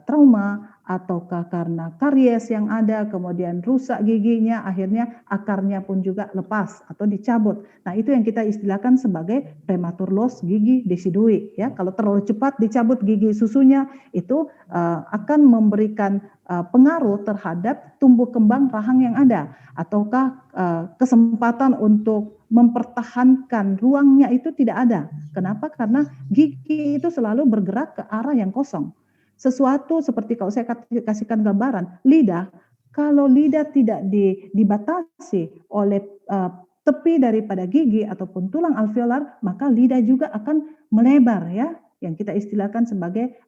trauma ataukah karena karies yang ada, kemudian rusak giginya, akhirnya akarnya pun juga lepas atau dicabut. Nah, itu yang kita istilahkan sebagai prematur loss gigi decidui, ya. Kalau terlalu cepat dicabut gigi susunya itu akan memberikan pengaruh terhadap tumbuh kembang rahang yang ada, ataukah kesempatan untuk mempertahankan ruangnya itu tidak ada. Kenapa? Karena gigi itu selalu bergerak ke arah yang kosong. Sesuatu seperti kalau saya kasihkan gambaran, lidah, kalau lidah tidak dibatasi oleh tepi daripada gigi ataupun tulang alveolar, maka lidah juga akan melebar, ya, yang kita istilahkan sebagai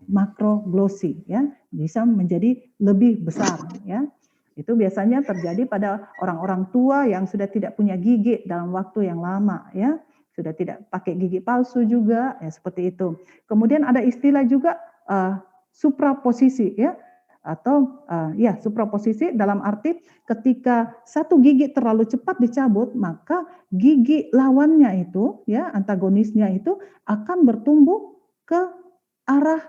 makroglossi, ya, bisa menjadi lebih besar, ya. Itu biasanya terjadi pada orang-orang tua yang sudah tidak punya gigi dalam waktu yang lama, ya. Sudah tidak pakai gigi palsu juga, ya, seperti itu. Kemudian ada istilah juga supraposisi, ya, atau ya, supraposisi dalam arti ketika satu gigi terlalu cepat dicabut, maka gigi lawannya itu, ya, antagonisnya itu akan bertumbuh ke arah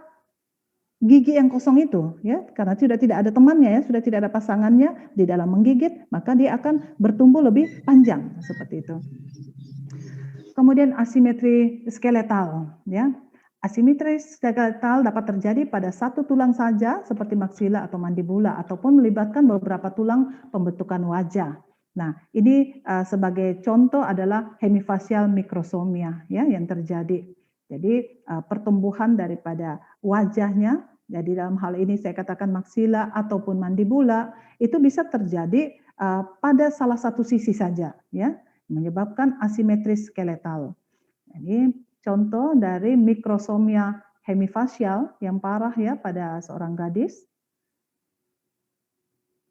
gigi yang kosong itu, ya, karena sudah tidak ada temannya, ya, sudah tidak ada pasangannya di dalam menggigit, maka dia akan bertumbuh lebih panjang, seperti itu. Kemudian asimetri skeletal, ya. Asimetri skeletal dapat terjadi pada satu tulang saja seperti maksila atau mandibula, ataupun melibatkan beberapa tulang pembentukan wajah. Nah, ini sebagai contoh adalah hemifasial mikrosomia, ya, yang terjadi. Jadi pertumbuhan daripada wajahnya, jadi dalam hal ini saya katakan maksila ataupun mandibula, itu bisa terjadi pada salah satu sisi saja, ya, menyebabkan asimetri skeletal. Ini contoh dari mikrosomia hemifasial yang parah, ya, pada seorang gadis.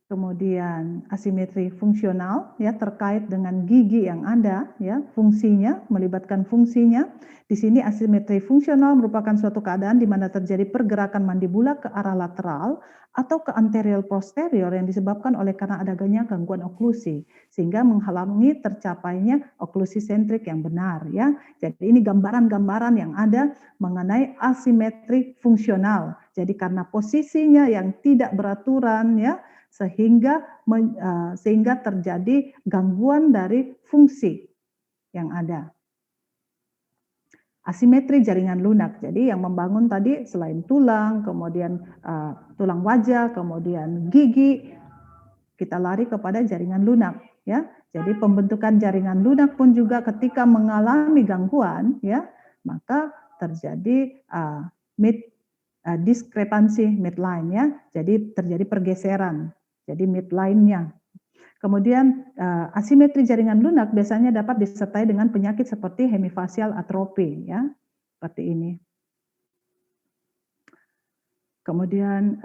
Kemudian asimetri fungsional, ya, terkait dengan gigi yang ada, ya, fungsinya, melibatkan fungsinya. Di sini asimetri fungsional merupakan suatu keadaan di mana terjadi pergerakan mandibula ke arah lateral atau ke anterior posterior yang disebabkan oleh karena adanya gangguan oklusi, sehingga menghalangi tercapainya oklusi sentrik yang benar, ya. Jadi ini gambaran-gambaran yang ada mengenai asimetri fungsional. Jadi karena posisinya yang tidak beraturan, ya, sehingga terjadi gangguan dari fungsi yang ada. Asimetri jaringan lunak. Jadi yang membangun tadi selain tulang, kemudian tulang wajah, kemudian gigi, kita lari kepada jaringan lunak, ya. Jadi pembentukan jaringan lunak pun juga ketika mengalami gangguan, ya, maka terjadi diskrepansi midline ya. Jadi terjadi pergeseran. Jadi midline-nya. Kemudian asimetri jaringan lunak biasanya dapat disertai dengan penyakit seperti hemifasial atrofi ya. Seperti ini. Kemudian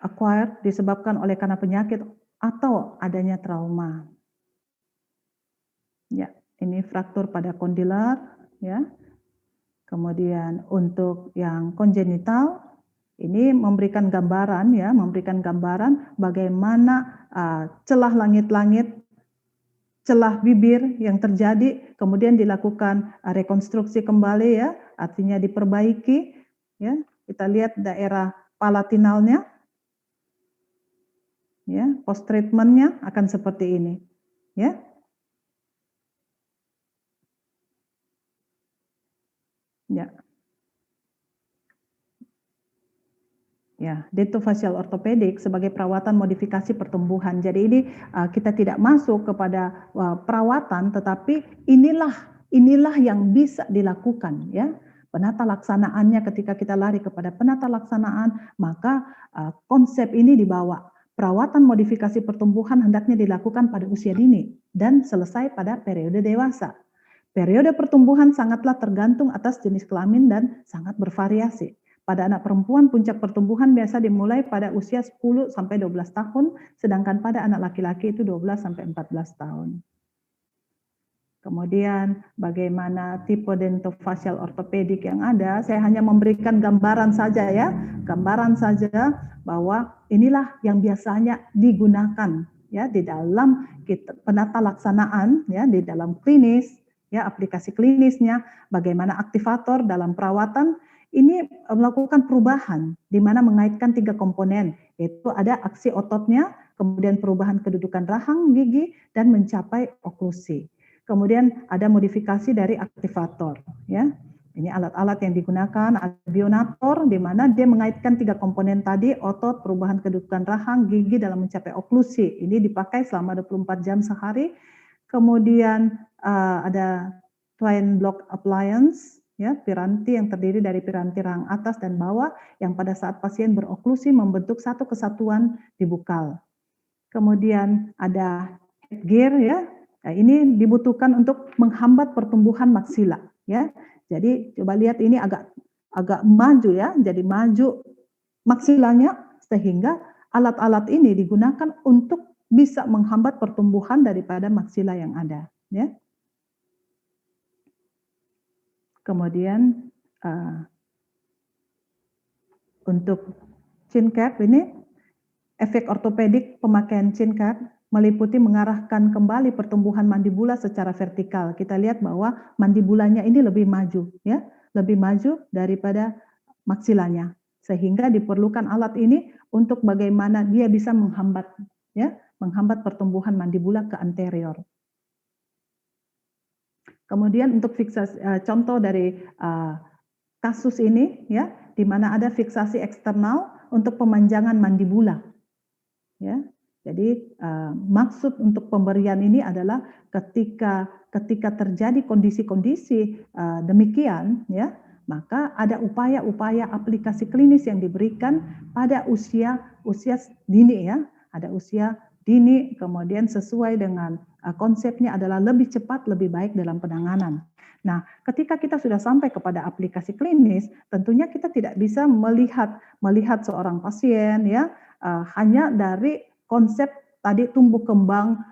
acquired disebabkan oleh karena penyakit atau adanya trauma. Ya, ini fraktur pada kondiler ya. Kemudian untuk yang kongenital ini memberikan gambaran ya, memberikan gambaran bagaimana celah langit-langit, celah bibir yang terjadi, kemudian dilakukan rekonstruksi kembali ya, artinya diperbaiki ya. Kita lihat daerah palatinalnya ya, post treatmentnya akan seperti ini ya. Ya. Ya, dentofacial ortopedik sebagai perawatan modifikasi pertumbuhan. Jadi ini kita tidak masuk kepada perawatan, tetapi inilah yang bisa dilakukan ya. Penata laksanaannya ketika kita lari kepada penata laksanaan, maka konsep ini dibawa. Perawatan modifikasi pertumbuhan hendaknya dilakukan pada usia dini dan selesai pada periode dewasa. Periode pertumbuhan sangatlah tergantung atas jenis kelamin dan sangat bervariasi. Pada anak perempuan, puncak pertumbuhan biasa dimulai pada usia 10 sampai 12 tahun, sedangkan pada anak laki-laki itu 12 sampai 14 tahun. Kemudian bagaimana tipe dentofacial ortopedik yang ada, saya hanya memberikan gambaran saja ya, gambaran saja bahwa inilah yang biasanya digunakan ya di dalam penata laksanaan ya, di dalam klinis ya, aplikasi klinisnya, bagaimana aktivator dalam perawatan ini melakukan perubahan di mana mengaitkan 3 komponen, yaitu ada aksi ototnya, kemudian perubahan kedudukan rahang gigi dan mencapai oklusi. Kemudian ada modifikasi dari aktivator ya. Ini alat-alat yang digunakan, ada bionator di mana dia mengaitkan 3 komponen tadi, otot, perubahan kedudukan rahang, gigi dalam mencapai oklusi. Ini dipakai selama 24 jam sehari. Kemudian ada twin block appliance ya, piranti yang terdiri dari piranti rahang atas dan bawah yang pada saat pasien beroklusi membentuk satu kesatuan di bukal. Kemudian ada headgear ya. Nah, ini dibutuhkan untuk menghambat pertumbuhan maksila ya. Jadi coba lihat ini agak maju ya, jadi maju maksilanya sehingga alat-alat ini digunakan untuk bisa menghambat pertumbuhan daripada maksila yang ada ya. Kemudian untuk chin cap ini efek ortopedik pemakaian chin cap meliputi mengarahkan kembali pertumbuhan mandibula secara vertikal. Kita lihat bahwa mandibulanya ini lebih maju ya, lebih maju daripada maksilanya. Sehingga diperlukan alat ini untuk bagaimana dia bisa menghambat ya, menghambat pertumbuhan mandibula ke anterior. Kemudian untuk fiksasi contoh dari kasus ini ya, di mana ada fiksasi eksternal untuk pemanjangan mandibula. Ya. Jadi maksud untuk pemberian ini adalah ketika terjadi kondisi-kondisi demikian ya, maka ada upaya-upaya aplikasi klinis yang diberikan pada usia dini ya, ada usia dini, kemudian sesuai dengan konsepnya adalah lebih cepat, lebih baik dalam penanganan. Nah, ketika kita sudah sampai kepada aplikasi klinis, tentunya kita tidak bisa melihat seorang pasien ya hanya dari konsep tadi tumbuh kembang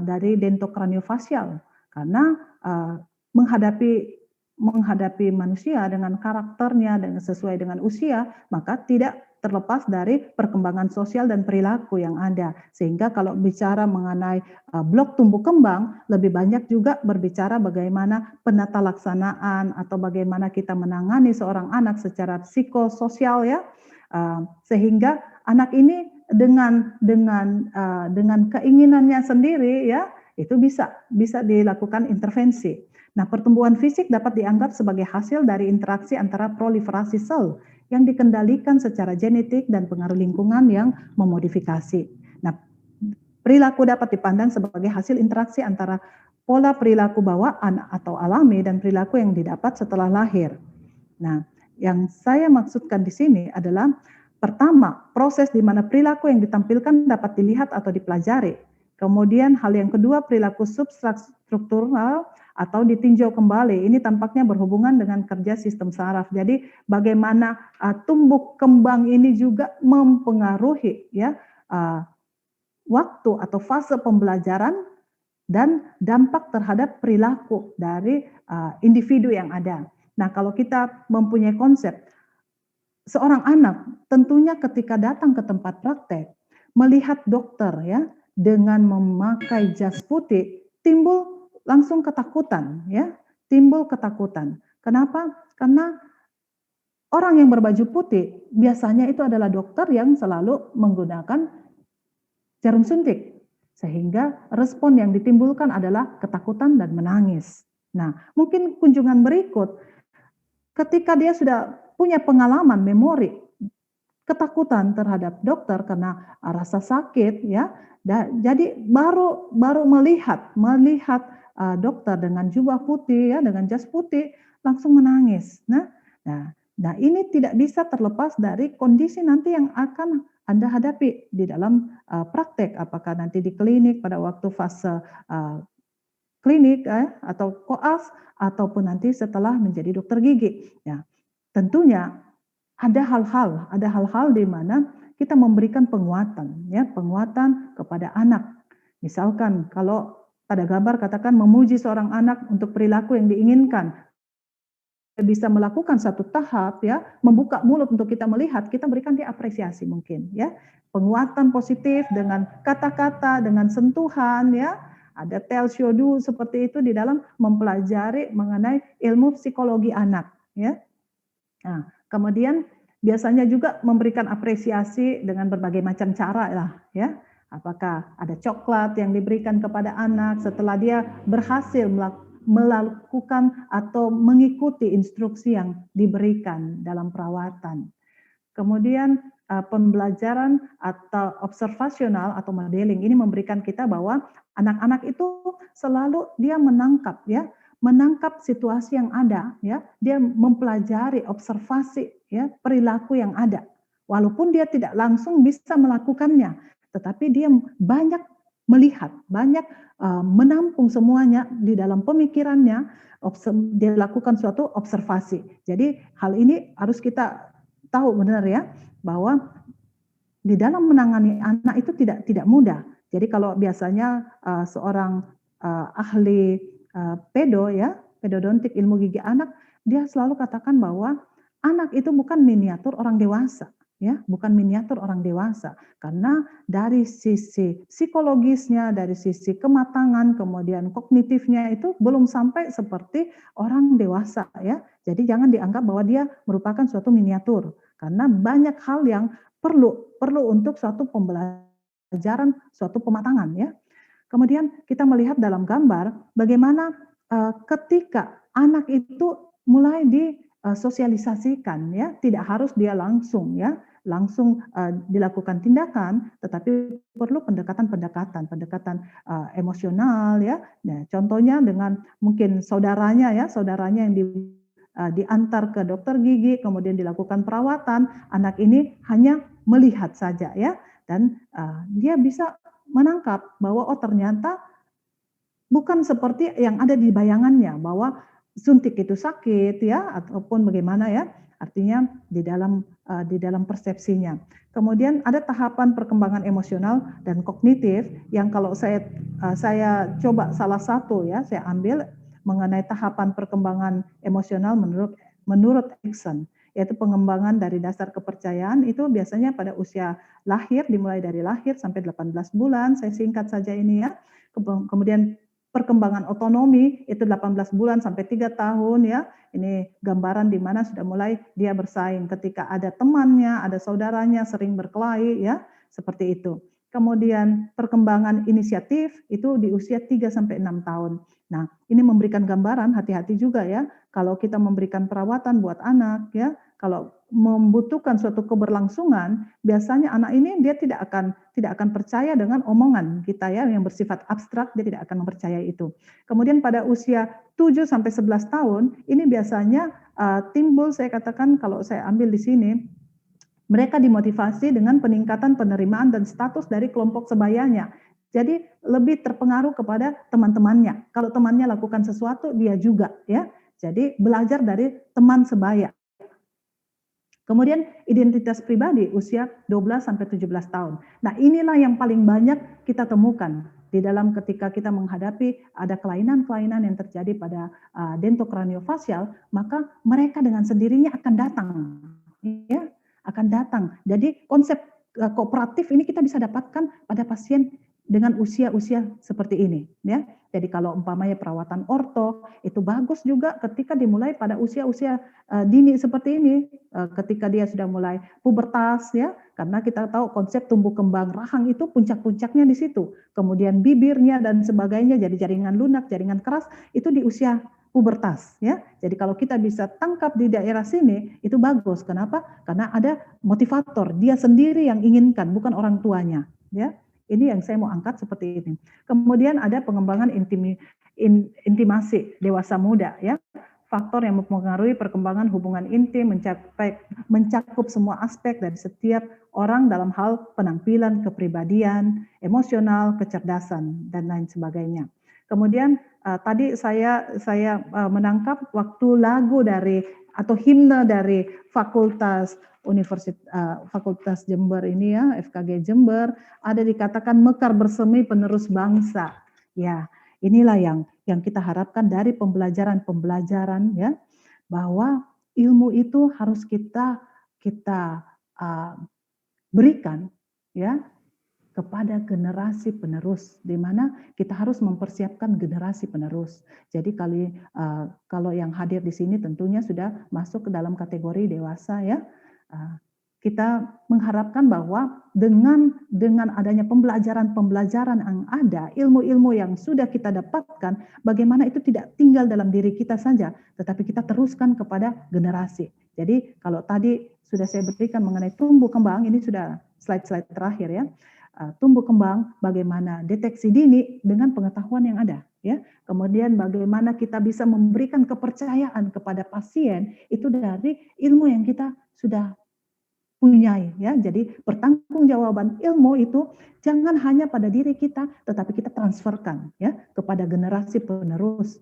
dari dentokraniofacial, karena menghadapi manusia dengan karakternya dan sesuai dengan usia, maka tidak terlepas dari perkembangan sosial dan perilaku yang ada. Sehingga kalau bicara mengenai blok tumbuh kembang, lebih banyak juga berbicara bagaimana penata laksanaan atau bagaimana kita menangani seorang anak secara psikososial ya, sehingga anak ini dengan keinginannya sendiri ya, itu bisa dilakukan intervensi. Nah, pertumbuhan fisik dapat dianggap sebagai hasil dari interaksi antara proliferasi sel yang dikendalikan secara genetik dan pengaruh lingkungan yang memodifikasi. Nah, perilaku dapat dipandang sebagai hasil interaksi antara pola perilaku bawaan atau alami dan perilaku yang didapat setelah lahir. Nah, Yang saya maksudkan di sini adalah pertama, proses di mana perilaku yang ditampilkan dapat dilihat atau dipelajari. Kemudian hal yang kedua, perilaku substruktural atau ditinjau kembali. Ini tampaknya berhubungan dengan kerja sistem saraf. Jadi bagaimana tumbuh kembang ini juga mempengaruhi ya waktu atau fase pembelajaran dan dampak terhadap perilaku dari individu yang ada. Nah, kalau kita mempunyai konsep seorang anak tentunya ketika datang ke tempat praktek melihat dokter ya dengan memakai jas putih timbul langsung ketakutan ya, timbul ketakutan. Kenapa? Karena orang yang berbaju putih biasanya itu adalah dokter yang selalu menggunakan jarum suntik. Sehingga respon yang ditimbulkan adalah ketakutan dan menangis. Nah, mungkin kunjungan berikut ketika dia sudah punya pengalaman memori ketakutan terhadap dokter karena rasa sakit ya. Jadi baru melihat dokter dengan jubah putih ya, dengan jas putih langsung menangis. Nah, ini tidak bisa terlepas dari kondisi nanti yang akan Anda hadapi di dalam praktek, apakah nanti di klinik pada waktu fase klinik atau koas ataupun nanti setelah menjadi dokter gigi. Ya, tentunya ada hal-hal di mana kita memberikan penguatan ya, penguatan kepada anak. Misalkan kalau pada gambar katakan memuji seorang anak untuk perilaku yang diinginkan, bisa melakukan satu tahap ya, membuka mulut untuk kita melihat, kita berikan dia apresiasi mungkin ya. Penguatan positif dengan kata-kata, dengan sentuhan ya. Ada tell show do seperti itu di dalam mempelajari mengenai ilmu psikologi anak ya. Nah, kemudian biasanya juga memberikan apresiasi dengan berbagai macam cara lah ya. Apakah ada coklat yang diberikan kepada anak setelah dia berhasil melakukan atau mengikuti instruksi yang diberikan dalam perawatan. Kemudian pembelajaran atau observasional atau modeling ini memberikan kita bahwa anak-anak itu selalu dia menangkap ya, menangkap situasi yang ada ya, dia mempelajari observasi ya perilaku yang ada. Walaupun dia tidak langsung bisa melakukannya, tetapi dia banyak melihat, banyak menampung semuanya di dalam pemikirannya, dia lakukan suatu observasi. Jadi hal ini harus kita tahu benar ya bahwa di dalam menangani anak itu tidak mudah. Jadi kalau biasanya seorang ahli pedodontik ilmu gigi anak, dia selalu katakan bahwa anak itu bukan miniatur orang dewasa, ya, bukan miniatur orang dewasa. Karena dari sisi psikologisnya, dari sisi kematangan, kemudian kognitifnya itu belum sampai seperti orang dewasa, ya. Jadi jangan dianggap bahwa dia merupakan suatu miniatur, karena banyak hal yang perlu untuk suatu pembelajaran, suatu pematangan, ya. Kemudian kita melihat dalam gambar bagaimana ketika anak itu mulai disosialisasikan, ya, tidak harus dia langsung dilakukan tindakan, tetapi perlu pendekatan emosional, ya. Nah, contohnya dengan mungkin saudaranya yang diantar ke dokter gigi, kemudian dilakukan perawatan, anak ini hanya melihat saja ya, dan dia bisa menangkap bahwa oh ternyata bukan seperti yang ada di bayangannya, bahwa suntik itu sakit ya, ataupun bagaimana ya, artinya di dalam persepsinya. Kemudian ada tahapan perkembangan emosional dan kognitif yang kalau saya coba salah satu ya, saya ambil mengenai tahapan perkembangan emosional menurut Erikson, yaitu pengembangan dari dasar kepercayaan itu biasanya pada usia lahir, dimulai dari lahir sampai 18 bulan, saya singkat saja ini ya. Kemudian perkembangan otonomi itu 18 bulan sampai 3 tahun ya. Ini gambaran di mana sudah mulai dia bersaing ketika ada temannya, ada saudaranya sering berkelahi ya, seperti itu. Kemudian perkembangan inisiatif itu di usia 3 sampai 6 tahun. Nah, ini memberikan gambaran, hati-hati juga ya kalau kita memberikan perawatan buat anak ya, kalau membutuhkan suatu keberlangsungan, biasanya anak ini dia tidak akan percaya dengan omongan kita ya yang bersifat abstrak, dia tidak akan mempercayai itu. Kemudian pada usia 7 sampai 11 tahun, ini biasanya timbul, saya katakan kalau saya ambil di sini, mereka dimotivasi dengan peningkatan penerimaan dan status dari kelompok sebayanya. Jadi lebih terpengaruh kepada teman-temannya. Kalau temannya lakukan sesuatu, dia juga ya. Jadi belajar dari teman sebaya. Kemudian identitas pribadi usia 12 sampai 17 tahun. Nah, inilah yang paling banyak kita temukan di dalam ketika kita menghadapi ada kelainan-kelainan yang terjadi pada dentokraniofacial, maka mereka dengan sendirinya akan datang ya, akan datang. Jadi konsep kooperatif ini kita bisa dapatkan pada pasien dengan usia-usia seperti ini ya. Jadi kalau umpamanya perawatan orto itu bagus juga ketika dimulai pada usia-usia dini seperti ini, ketika dia sudah mulai pubertas ya, karena kita tahu konsep tumbuh kembang rahang itu puncak-puncaknya di situ. Kemudian bibirnya dan sebagainya jadi jaringan lunak, jaringan keras itu di usia pubertas ya. Jadi kalau kita bisa tangkap di daerah sini itu bagus. Kenapa? Karena ada motivator, dia sendiri yang inginkan, bukan orang tuanya ya. Ini yang saya mau angkat seperti ini. Kemudian ada pengembangan intimasi dewasa muda ya. Faktor yang mempengaruhi perkembangan hubungan intim mencakup semua aspek dari setiap orang dalam hal penampilan, kepribadian, emosional, kecerdasan dan lain sebagainya. Kemudian tadi saya menangkap waktu lagu dari atau himne dari Fakultas Jember ini ya, FKG Jember, ada dikatakan mekar bersemi penerus bangsa. Ya, inilah yang kita harapkan dari pembelajaran ya, bahwa ilmu itu harus kita berikan ya kepada generasi penerus, di mana kita harus mempersiapkan generasi penerus. Jadi kalau yang hadir di sini tentunya sudah masuk ke dalam kategori dewasa ya. Kita mengharapkan bahwa dengan adanya pembelajaran yang ada, ilmu-ilmu yang sudah kita dapatkan, bagaimana itu tidak tinggal dalam diri kita saja, tetapi kita teruskan kepada generasi. Jadi kalau tadi sudah saya berikan mengenai tumbuh kembang, ini sudah slide-slide terakhir ya. Tumbuh kembang, bagaimana deteksi dini dengan pengetahuan yang ada ya. Kemudian bagaimana kita bisa memberikan kepercayaan kepada pasien itu dari ilmu yang kita sudah punyai ya. Jadi pertanggungjawaban ilmu itu jangan hanya pada diri kita tetapi kita transferkan ya kepada generasi penerus.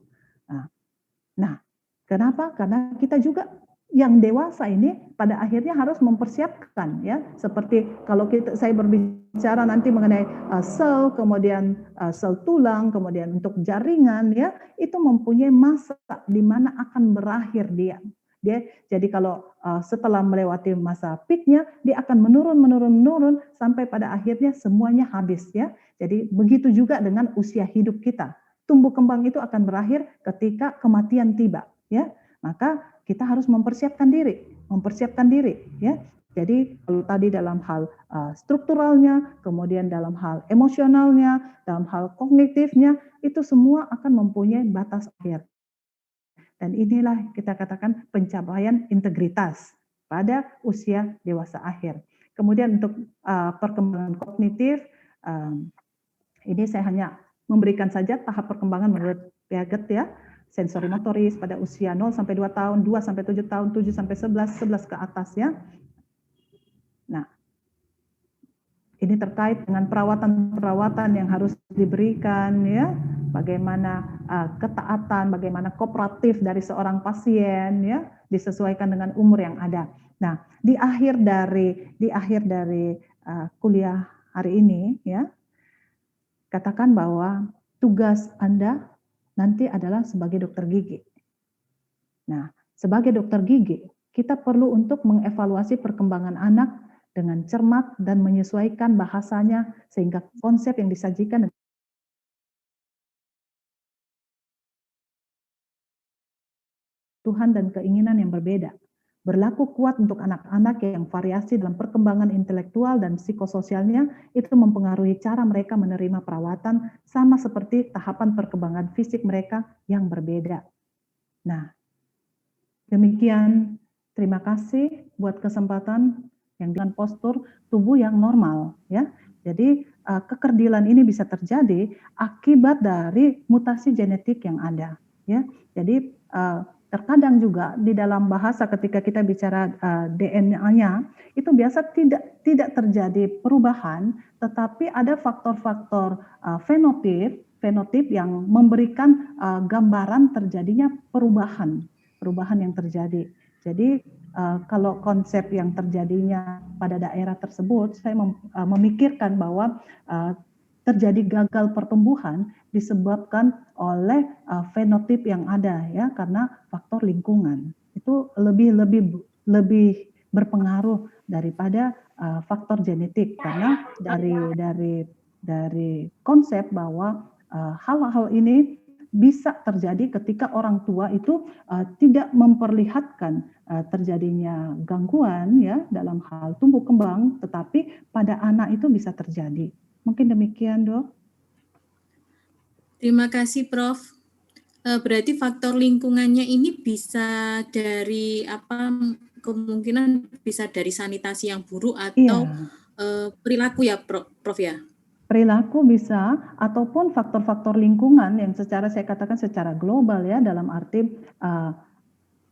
Nah, kenapa? Karena kita juga yang dewasa ini pada akhirnya harus mempersiapkan ya, seperti kalau saya berbicara nanti mengenai sel, kemudian sel tulang, kemudian untuk jaringan ya, itu mempunyai masa di mana akan berakhir dia. Jadi kalau setelah melewati masa peaknya, dia akan menurun sampai pada akhirnya semuanya habis ya. Jadi begitu juga dengan usia hidup kita. Tumbuh kembang itu akan berakhir ketika kematian tiba ya. Maka kita harus mempersiapkan diri ya. Jadi kalau tadi dalam hal strukturalnya, kemudian dalam hal emosionalnya, dalam hal kognitifnya, itu semua akan mempunyai batas akhir. Dan inilah kita katakan pencapaian integritas pada usia dewasa akhir. Kemudian untuk perkembangan kognitif, ini saya hanya memberikan saja tahap perkembangan menurut Piaget ya. Sensori motoris pada usia 0 sampai 2 tahun, 2 sampai 7 tahun, 7 sampai 11, 11 ke atas ya. Nah, ini terkait dengan perawatan yang harus diberikan ya. Bagaimana ketaatan, bagaimana kooperatif dari seorang pasien ya, disesuaikan dengan umur yang ada. Nah, di akhir dari kuliah hari ini ya, katakan bahwa tugas Anda nanti adalah sebagai dokter gigi. Nah, sebagai dokter gigi, kita perlu untuk mengevaluasi perkembangan anak dengan cermat dan menyesuaikan bahasanya sehingga konsep yang disajikan Tuhan dan keinginan yang berbeda. Berlaku kuat untuk anak-anak yang variasi dalam perkembangan intelektual dan psikososialnya itu mempengaruhi cara mereka menerima perawatan sama seperti tahapan perkembangan fisik mereka yang berbeda. Nah, demikian Terima kasih buat kesempatan yang dengan postur tubuh yang normal ya. Jadi kekerdilan ini bisa terjadi akibat dari mutasi genetik yang ada ya. Jadi terkadang juga di dalam bahasa ketika kita bicara DNA-nya itu biasa tidak terjadi perubahan, tetapi ada faktor-faktor fenotip yang memberikan gambaran terjadinya perubahan yang terjadi. Jadi kalau konsep yang terjadinya pada daerah tersebut, saya memikirkan bahwa terjadi gagal pertumbuhan disebabkan oleh fenotip yang ada ya, karena faktor lingkungan itu lebih berpengaruh daripada faktor genetik, karena dari konsep bahwa hal-hal ini bisa terjadi ketika orang tua itu tidak memperlihatkan terjadinya gangguan ya dalam hal tumbuh kembang, tetapi pada anak itu bisa terjadi. Mungkin demikian, Dok. Terima kasih, Prof. Berarti faktor lingkungannya ini bisa dari kemungkinan bisa dari sanitasi yang buruk atau perilaku ya, Prof ya? Perilaku bisa, ataupun faktor-faktor lingkungan yang saya katakan secara global ya, dalam arti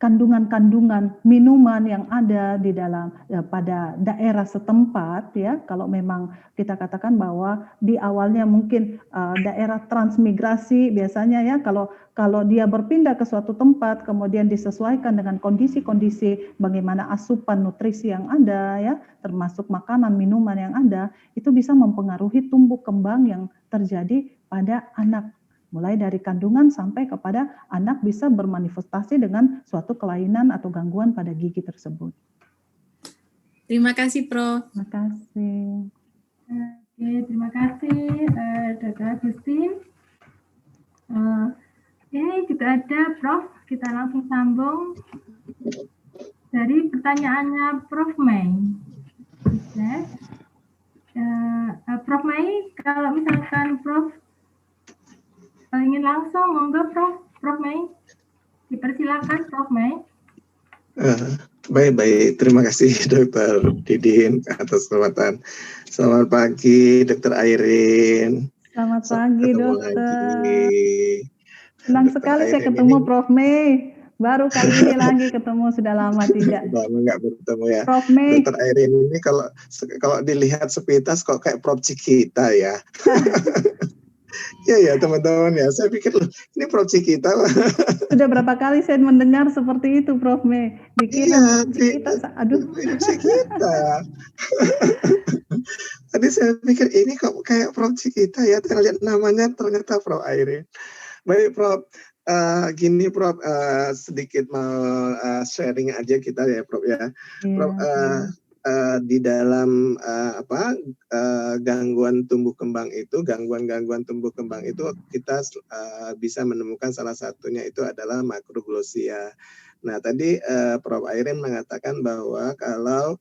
kandungan-kandungan minuman yang ada di dalam pada daerah setempat ya. Kalau memang kita katakan bahwa di awalnya mungkin daerah transmigrasi biasanya ya, kalau dia berpindah ke suatu tempat kemudian disesuaikan dengan kondisi-kondisi bagaimana asupan nutrisi yang ada ya, termasuk makanan minuman yang ada, itu bisa mempengaruhi tumbuh kembang yang terjadi pada anak, mulai dari kandungan sampai kepada anak bisa bermanifestasi dengan suatu kelainan atau gangguan pada gigi tersebut. Terima kasih, Prof. Terima kasih. Oke, terima kasih Dr. Agustin. Ini juga ada Prof, kita langsung sambung dari pertanyaannya Prof Mei. Prof Mei, kalau misalkan Prof ingin langsung, monggo Prof Mei, dipersilakan Prof Mei. Baik, terima kasih Dr. Didin atas kesempatan. Selamat pagi Dr. Airin. Selamat pagi Dokter. Senang Dr. sekali Airin saya ketemu ini, Prof Mei. Baru kali ini lagi ketemu, sudah lama tidak. Sudah lama nggak bertemu ya. Prof Mei. Dr. Airin ini kalau dilihat sepintas kok kayak Prof Cikita ya. Ya teman-teman ya, saya pikir ini Prof Cikita. Sudah berapa kali saya mendengar seperti itu Prof Mei. Dikira Cikita, aduh. Cikita. Tadi saya pikir ini kok kayak Prof Cikita ya, terlihat namanya ternyata Prof Airin. Baik Prof, gini Prof, sedikit mau sharing aja kita ya Prof ya. Prof, di dalam gangguan tumbuh kembang itu, gangguan tumbuh kembang itu kita bisa menemukan salah satunya itu adalah makroglosia. Nah tadi Prof Airin mengatakan bahwa kalau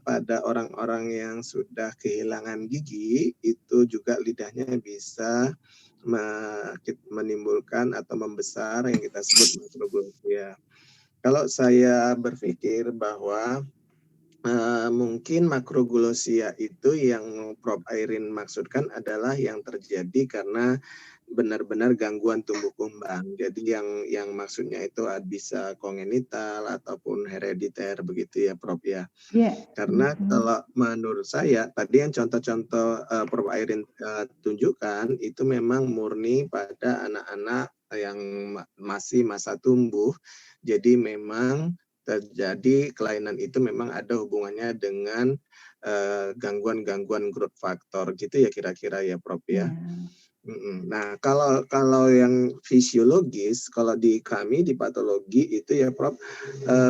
pada orang-orang yang sudah kehilangan gigi itu juga lidahnya bisa menimbulkan atau membesar yang kita sebut makroglosia. Kalau saya berpikir bahwa mungkin makroglosia itu yang Prof Airin maksudkan adalah yang terjadi karena benar-benar gangguan tumbuh kembang. Jadi yang maksudnya itu bisa kongenital ataupun herediter begitu ya Prof ya. Karena kalau menurut saya tadi yang contoh-contoh Prof Airin tunjukkan itu memang murni pada anak-anak yang masih masa tumbuh. Jadi memang terjadi kelainan itu memang ada hubungannya dengan gangguan-gangguan growth factor gitu ya kira-kira ya Prof ya. Nah, kalau yang fisiologis, kalau di kami di patologi itu ya Prof,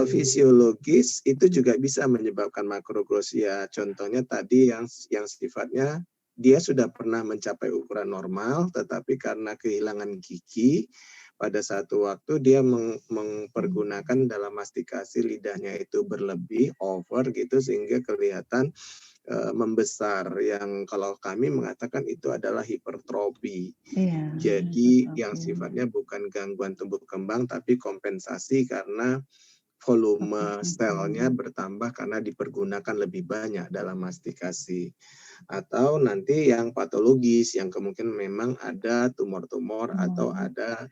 fisiologis itu juga bisa menyebabkan makroglosia. Contohnya tadi yang sifatnya dia sudah pernah mencapai ukuran normal, tetapi karena kehilangan gigi, pada satu waktu dia mempergunakan dalam mastikasi lidahnya itu berlebih, over gitu, sehingga kelihatan membesar, yang kalau kami mengatakan itu adalah hipertrofi. Jadi yang sifatnya bukan gangguan tumbuh kembang tapi kompensasi karena volume selnya bertambah karena dipergunakan lebih banyak dalam mastikasi. Atau nanti yang patologis, yang kemungkinan memang ada tumor-tumor atau ada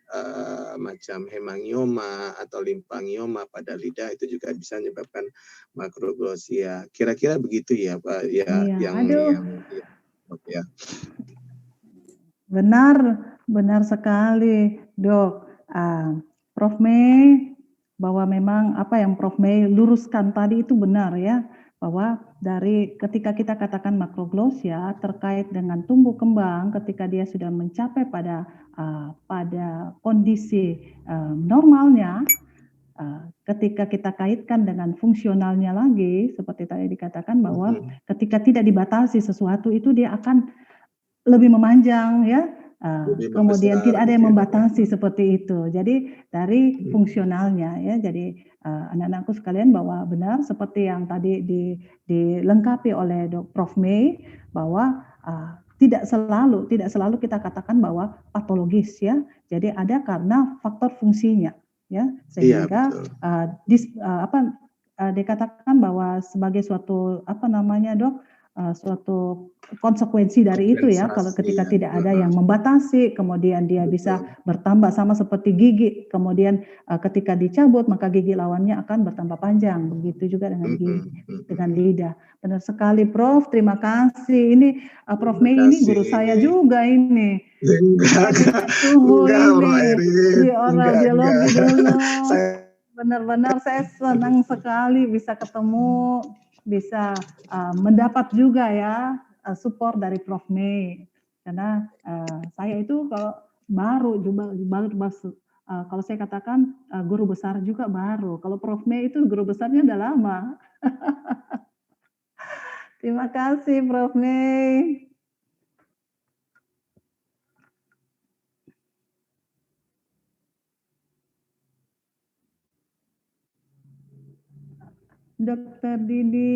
macam hemangioma atau limfangioma pada lidah, itu juga bisa menyebabkan makroglosia. Kira-kira begitu ya Pak, ya, Iya, yang ya. Benar sekali, Dok. Prof. Mei, bahwa memang apa yang Prof. Mei luruskan tadi itu benar ya, bahwa dari ketika kita katakan makroglosia terkait dengan tumbuh kembang ketika dia sudah mencapai pada kondisi normalnya, ketika kita kaitkan dengan fungsionalnya lagi, seperti tadi dikatakan bahwa ketika tidak dibatasi sesuatu itu dia akan lebih memanjang ya, kemudian tidak ada yang membatasi seperti itu. Jadi dari fungsionalnya ya, jadi anak-anakku sekalian bahwa benar seperti yang tadi dilengkapi oleh Prof. Mei bahwa tidak selalu kita katakan bahwa patologis ya. Jadi ada karena faktor fungsinya ya, sehingga dikatakan bahwa sebagai suatu suatu konsekuensi dari itu ya, kalau ketika tidak ada yang membatasi, kemudian dia bisa bertambah sama seperti gigi, kemudian ketika dicabut maka gigi lawannya akan bertambah panjang, begitu juga dengan lidah. Benar sekali Prof, terima kasih. Ini Prof. Mei ini guru saya juga ini. Di oral biologi dulu. Benar-benar saya senang sekali bisa ketemu, bisa mendapat juga ya support dari Prof. Mei, karena saya itu kalau baru kalau saya katakan guru besar juga baru, kalau Prof. Mei itu guru besarnya udah lama. Terima kasih Prof. Mei. Dr. Didi.